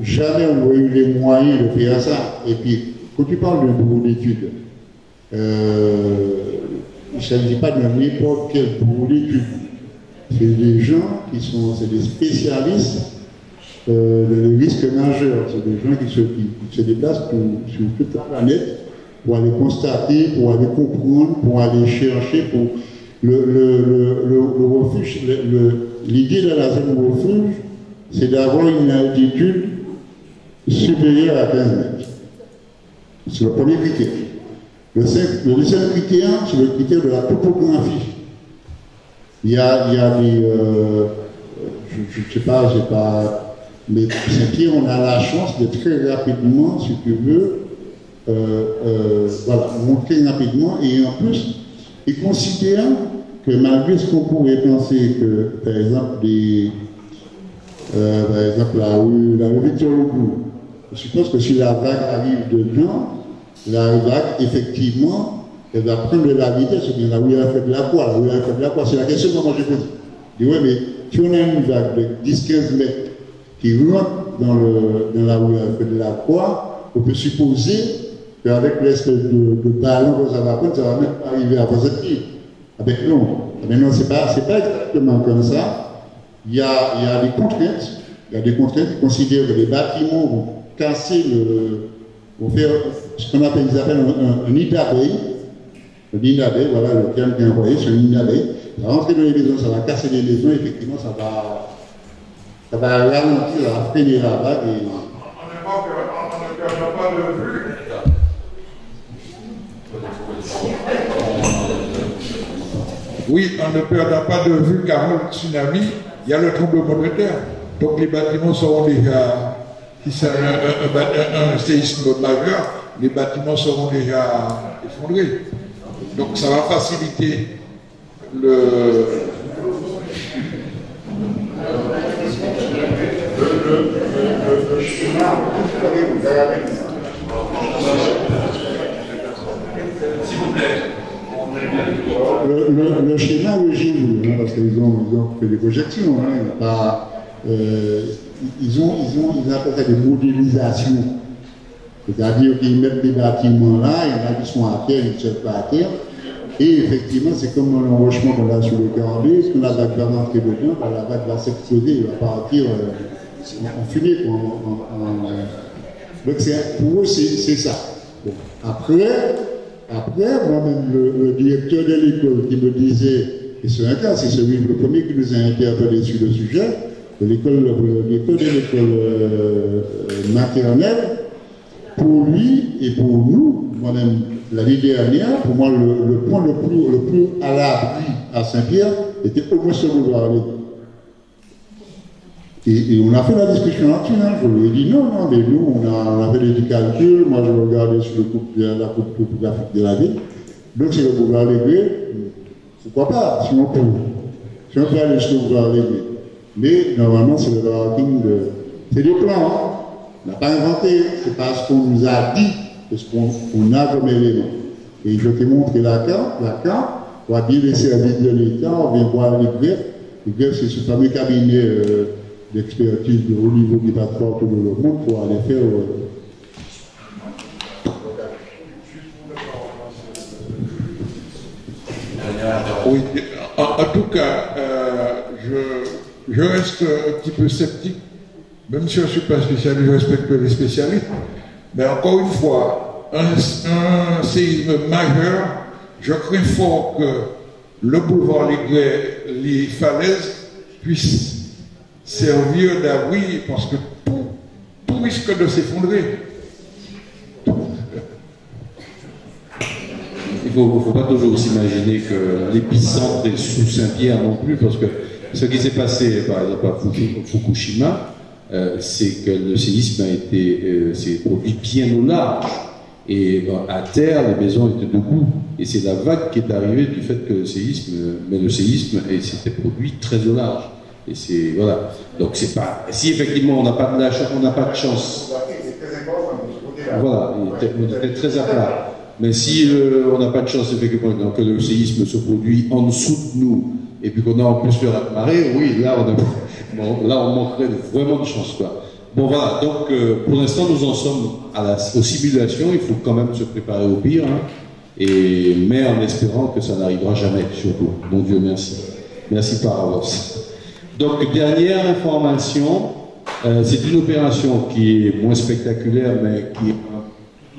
Jamais on aurait eu les moyens de faire ça. Et puis, quand tu parles d'un bureau d'études, il ne s'agit pas de n'importe quel bureau d'études. C'est des gens c'est des spécialistes de risques majeurs. C'est des gens qui se déplacent sur toute la planète pour aller constater, pour aller comprendre, pour aller chercher, le refuge, l'idée de la zone refuge, c'est d'avoir une altitude supérieure à 15 mètres. C'est le premier critère. Le deuxième critère, c'est le critère de la topographie. Il y a des... je ne sais pas, mais Saint-Pierre, on a la chance de très rapidement, si tu veux, monter rapidement, et en plus, ils considèrent que malgré ce qu'on pourrait penser que, par exemple, la rue Victor Hugo, je suppose que si la vague arrive dedans, la vague, effectivement, elle va prendre de la vitesse, ou bien la rue a fait de la quoi, c'est la question que moi je pose. Je dis, oui, mais si on a une vague de 10-15 mètres qui rentre dans la rue a fait de la quoi, on peut supposer qu'avec l'espèce de ballon que ça va prendre, ça va même pas arriver à 27 pieds. Ah ben non, c'est pas exactement comme ça. Il y a des contraintes. Il y a des contraintes qui considèrent que les bâtiments vont casser vont faire ce qu'on appelle, ils appellent un nid d'abeille. Un nid d'abeille, voilà le terme qui est envoyé, c'est un nid d'abeille. Ça va rentrer dans les maisons, ça va casser les maisons, effectivement, ça va ralentir, ça va freiner la vague. On ne perd pas de vue. Oui, en ne perdant pas de vue qu'avant le tsunami, il y a le tremblement de terre. Donc les bâtiments seront déjà, si c'est un séisme majeur, les bâtiments seront déjà effondrés. Donc ça va faciliter S'il vous plaît. Le schéma, parce qu'ils ont fait des projections, ils appellent ça des modélisations. C'est-à-dire qu'ils mettent des bâtiments là, il y en a qui sont à terre, ils ne sont pas à terre. Et effectivement, c'est comme un enrochement qu'on a sur le 42, ce qu'on a va rentrer dedans, la vague va s'exploser, il va partir en fumée. Donc pour eux, c'est ça. Bon. Après, moi-même, le directeur de l'école qui me disait, et c'est un cas, c'est le premier qui nous a interpellé sur le sujet, le directeur de l'école maternelle, pour lui et pour nous, moi-même, l'année dernière, pour moi, le point le plus à l'abri à Saint-Pierre était au moins ce boulevard. Et on a fait la discussion là-dessus, je lui ai dit non, mais nous, on a fait des calculs, moi je regardais sur la coupe topographique de la ville, donc c'est le boulevard Légué, pourquoi pas, si on peut aller sur le boulevard Légué. Mais normalement, c'est le parking c'est des plans, on n'a pas inventé, c'est pas ce qu'on nous a dit, c'est ce qu'on a comme élément. Et je t'ai montré la carte, on va bien les services de l'État, on vient voir les greffes, c'est ce fameux cabinet d'expertise au niveau du passeport tout le monde pour aller faire. Oui, en tout cas, je reste un petit peu sceptique, même si je ne suis pas spécialiste, je respecte les spécialistes, mais encore une fois, un séisme majeur, je crains fort que le boulevard les falaises puissent servir d'abri parce que tout risque de s'effondrer. Il ne faut pas toujours s'imaginer que l'épicentre est sous Saint-Pierre non plus, parce que ce qui s'est passé, par exemple, à Fukushima, c'est que le séisme s'est produit bien au large. Et à terre, les maisons étaient debout. Et c'est la vague qui est arrivée du fait que le séisme s'était produit très au large. Et c'est, voilà. Donc c'est pas, si effectivement on n'a pas de chance. Voilà, il était très à plat. Mais si on n'a pas de chance, effectivement, que le séisme se produit en dessous de nous, et puis qu'on a en plus faire la marée, oui, là on manquerait vraiment de chance, quoi. Bon voilà, donc pour l'instant nous en sommes aux simulations, il faut quand même se préparer au pire, mais en espérant que ça n'arrivera jamais, surtout. Bon Dieu merci. Merci par avance. Donc dernière information, c'est une opération qui est moins spectaculaire, mais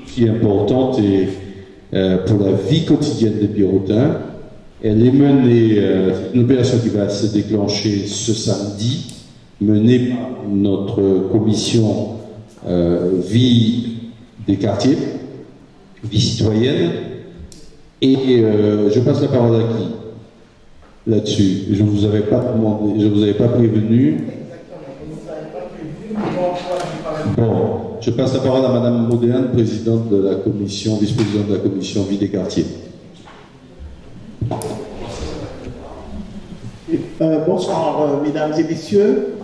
qui est importante et pour la vie quotidienne des Biérotins. Elle est menée, c'est une opération qui va se déclencher ce samedi, menée par notre commission vie des quartiers, vie citoyenne. Et je passe la parole à qui là-dessus? Je ne vous avais pas demandé, je ne vous avais pas prévenu. Bon, je passe la parole à Madame Modéane, présidente de la commission, vice-présidente de la commission vie des quartiers. Bonsoir, mesdames et messieurs.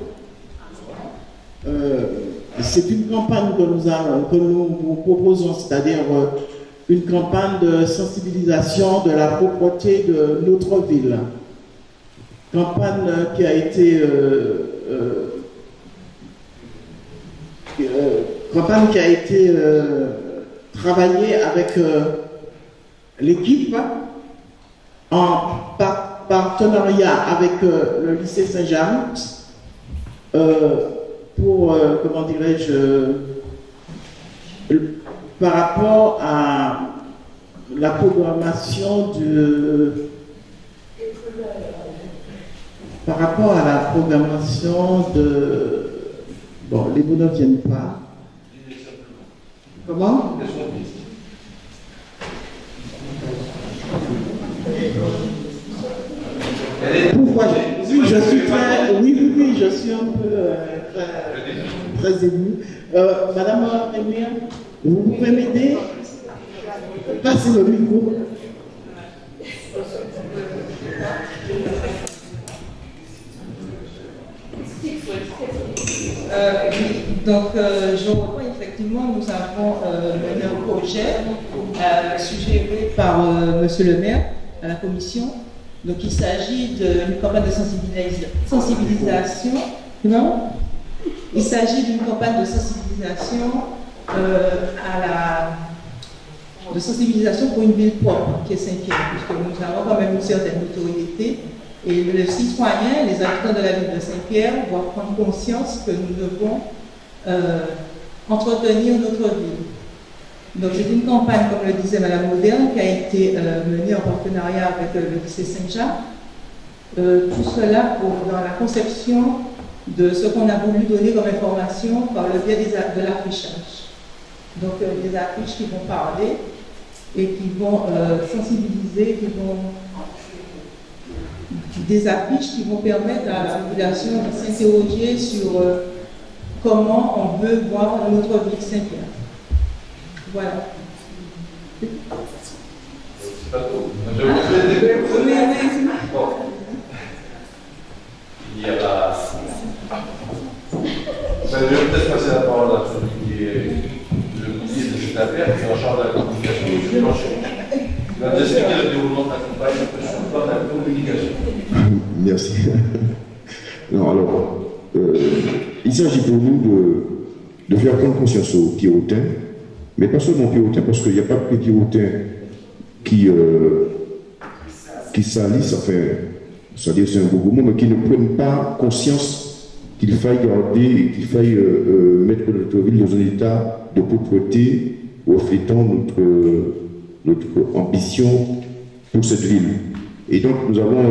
C'est une campagne que nous vous proposons, c'est-à-dire une campagne de sensibilisation de la propreté de notre ville. Campagne qui a été travaillée avec l'équipe en partenariat avec le lycée Saint-James pour, comment dirais-je, par rapport à la programmation de... Bon, les mots ne viennent pas. Comment? Pourquoi oui, je suis je suis un peu très émue. Madame Emir, vous pouvez m'aider? Passez le micro. Je reprends effectivement, nous avons mené un projet suggéré par Monsieur le maire à la commission. Donc il s'agit d'une campagne de sensibilisation. Non, il s'agit d'une campagne de sensibilisation de sensibilisation pour une ville propre qui est Saint-Pierre, puisque nous avons quand même une certaine notoriété. Et les citoyens, les habitants de la ville de Saint-Pierre doivent prendre conscience que nous devons entretenir notre ville. Donc c'est une campagne, comme le disait Madame Moderne, qui a été menée en partenariat avec le lycée Saint-Jacques. Tout cela dans la conception de ce qu'on a voulu donner comme information par le biais de l'affichage. Donc des affiches qui vont parler et qui vont sensibiliser, des affiches qui vont permettre à la population de s'interroger sur comment on veut voir notre ville Saint-Pierre. Voilà. C'est pas trop. Il y a la... Je vais peut-être passer la parole à celui qui est le ministre de cette affaire, qui est en charge de la communication. Il va nous expliquer le déroulement de la campagne sur le plan de la communication. Merci. Non, alors, il s'agit pour nous de faire prendre conscience aux Pirotins, mais pas seulement aux Pirotins, parce qu'il n'y a pas que les Pirotins qui salissent, enfin, c'est-à-dire c'est un beau mot, mais qui ne prennent pas conscience qu'il faille garder, qu'il faille mettre notre ville dans un état de propreté reflétant notre ambition pour cette ville. Et donc nous avons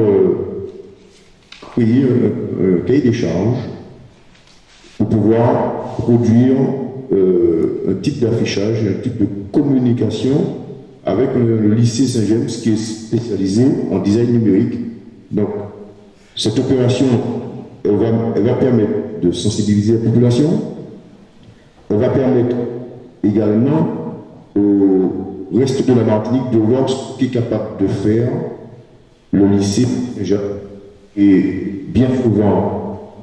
créé un cahier des charges pour pouvoir produire un type d'affichage, un type de communication avec le lycée Saint-James qui est spécialisé en design numérique. Donc cette opération elle va permettre de sensibiliser la population, elle va permettre également au reste de la Martinique de voir ce qu'est capable de faire le lycée déjà. Et bien souvent,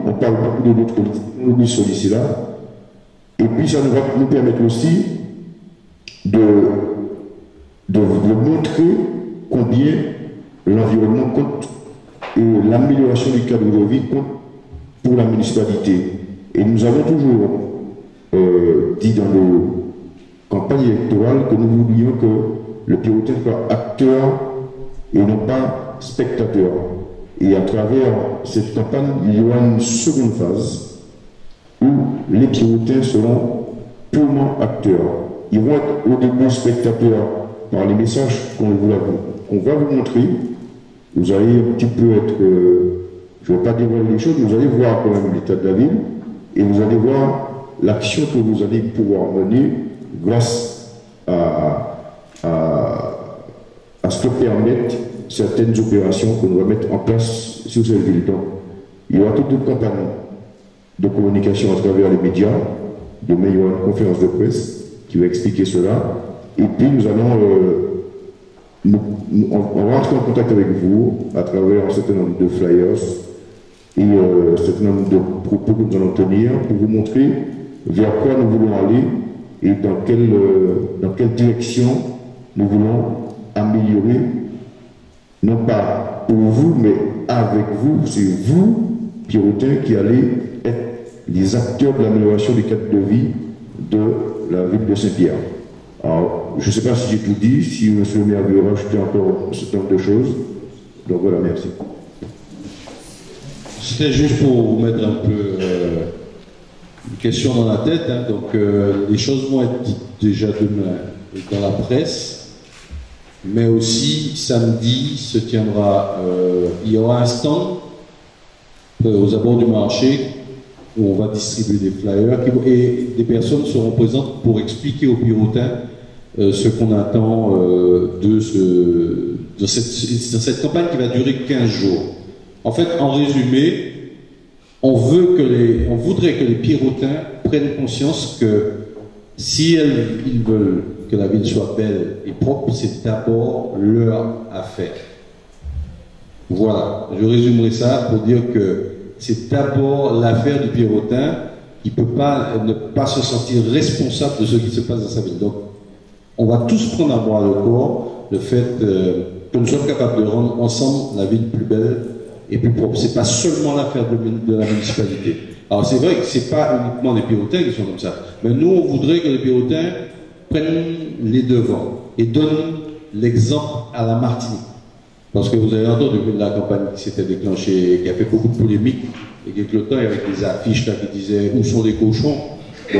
on parle beaucoup de notre lycée, on oublie ce lycée-là. Et puis ça va nous permettre aussi de montrer combien l'environnement compte et l'amélioration du cadre de vie compte pour la municipalité. Et nous avons toujours dit dans nos campagnes électorales que nous voulions que le Pirotin soit acteur et non pas spectateur. Et à travers cette campagne, il y aura une seconde phase où les Pirotins seront purement acteurs. Ils vont être au début spectateurs par les messages qu'on va vous montrer, vous allez un petit peu être, je ne vais pas dévoiler les choses, mais vous allez voir quand même l'état de la ville, et vous allez voir l'action que vous allez pouvoir mener grâce à ce que permettent certaines opérations que nous allons mettre en place sur cette ville. Donc, il y aura toute une campagne de communication à travers les médias. Demain, il y aura une conférence de presse qui va expliquer cela. Et puis, nous allons on va entrer en contact avec vous à travers un certain nombre de flyers et un certain nombre de propos que nous allons tenir pour vous montrer vers quoi nous voulons aller et dans quelle direction nous voulons améliorer, non pas pour vous, mais avec vous. C'est vous, Pierrotin, qui allez être les acteurs de l'amélioration du cadre de vie de la ville de Saint-Pierre. Alors, je ne sais pas si j'ai tout dit, si M. le maire veut rajouter encore un certain nombre de choses. Donc voilà, merci. C'était juste pour vous mettre un peu une question dans la tête. Hein. Donc les choses vont être dites déjà demain dans la presse, mais aussi samedi se tiendra, il y aura un stand aux abords du marché où on va distribuer des flyers et des personnes seront présentes pour expliquer aux Pierrotins ce qu'on attend de cette campagne qui va durer 15 jours. En fait, en résumé, on voudrait que les Pierrotins prennent conscience que si ils veulent que la ville soit belle et propre, c'est d'abord leur affaire. Voilà, je résumerai ça pour dire que c'est d'abord l'affaire du Pierrotin qui ne peut pas ne pas se sentir responsable de ce qui se passe dans sa ville. Donc, on va tous prendre à bras le corps le fait que nous sommes capables de rendre ensemble la ville plus belle et plus propre. Ce n'est pas seulement l'affaire de la municipalité. Alors, c'est vrai que ce n'est pas uniquement les Pierrotins qui sont comme ça. Mais nous, on voudrait que les Pierrotins prennent les devants et donnent l'exemple à la Martinique. Parce que vous avez entendu la campagne qui s'était déclenchée, qui a fait beaucoup de polémiques, et quelque temps, avec des affiches là, qui disaient « Où sont les cochons ?» Bon,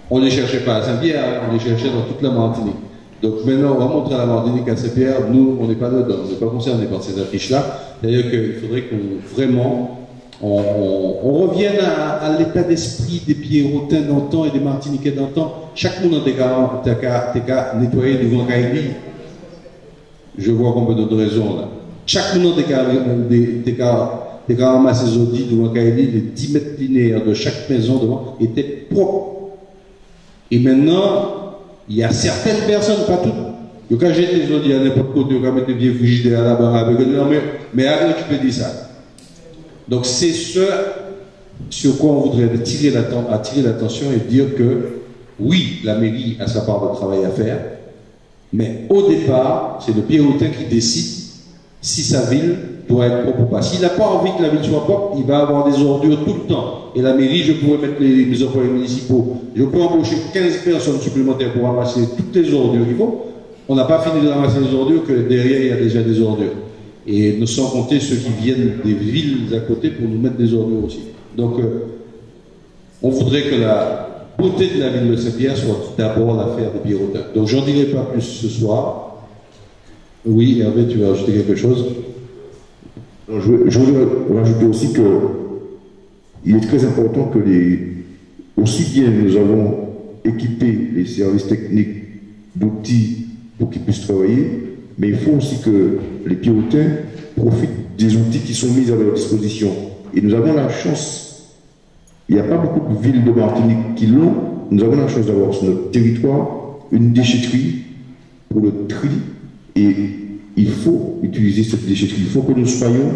on ne les cherchait pas à Saint-Pierre, on les cherchait dans toute la Martinique. Donc maintenant, on va montrer à la Martinique, à Saint-Pierre, nous, on n'est pas dedans, on n'est pas concernés par ces affiches-là. C'est-à-dire qu'il faudrait qu'on vraiment on revienne à l'état d'esprit des Pierrotins d'antan et des Martiniquais d'antan. Chaque monde a qu'à nettoyer devant Kaili. Je vois qu'on peut donner raison là. Chaque monde a qu'à ramasser ses audits devant Kaili, les 10 mètres linéaires de chaque maison devant étaient propres. Et maintenant, il y a certaines personnes, pas toutes, quand j'ai des audits à n'importe côté, quand mettre des vieux frigidaires là-bas, avec mais à tu peux dire ça. Donc c'est ce sur quoi on voudrait attirer l'attention et dire que oui, la mairie a sa part de travail à faire, mais au départ, c'est le Pierrotin qui décide si sa ville doit être propre ou pas. S'il n'a pas envie que la ville soit propre, il va avoir des ordures tout le temps. Et la mairie, je pourrais mettre les employés municipaux, je peux embaucher 15 personnes supplémentaires pour ramasser toutes les ordures qu'il faut. On n'a pas fini de ramasser les ordures que derrière, il y a déjà des ordures. Et ne sans compter ceux qui viennent des villes à côté pour nous mettre des ordures aussi. Donc, on voudrait que la beauté de la ville de Saint-Pierre soit d'abord l'affaire des Pierrotins. Donc, j'en dirai pas plus ce soir. Oui, Hervé, tu veux ajouter quelque chose? Je voudrais rajouter aussi que il est très important que aussi bien nous avons équipé les services techniques d'outils pour qu'ils puissent travailler, mais il faut aussi que les Pierrotins profitent des outils qui sont mis à leur disposition. Et nous avons la chance, il n'y a pas beaucoup de villes de Martinique qui l'ont, nous avons la chance d'avoir sur notre territoire une déchetterie pour le tri, et il faut utiliser cette déchetterie. Il faut que nous soyons,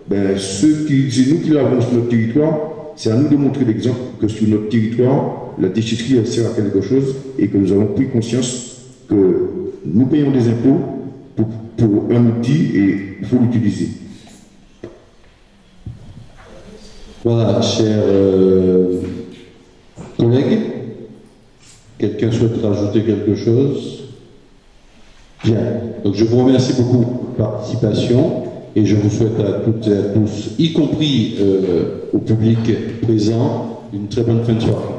c'est nous qui l'avons sur notre territoire, c'est à nous de montrer l'exemple que sur notre territoire, la déchetterie elle sert à quelque chose et que nous avons pris conscience que nous payons des impôts pour un outil et il faut l'utiliser. Voilà, chers collègues, quelqu'un souhaite rajouter quelque chose? Bien, donc je vous remercie beaucoup pour votre participation et je vous souhaite à toutes et à tous, y compris au public présent, une très bonne fin de soirée.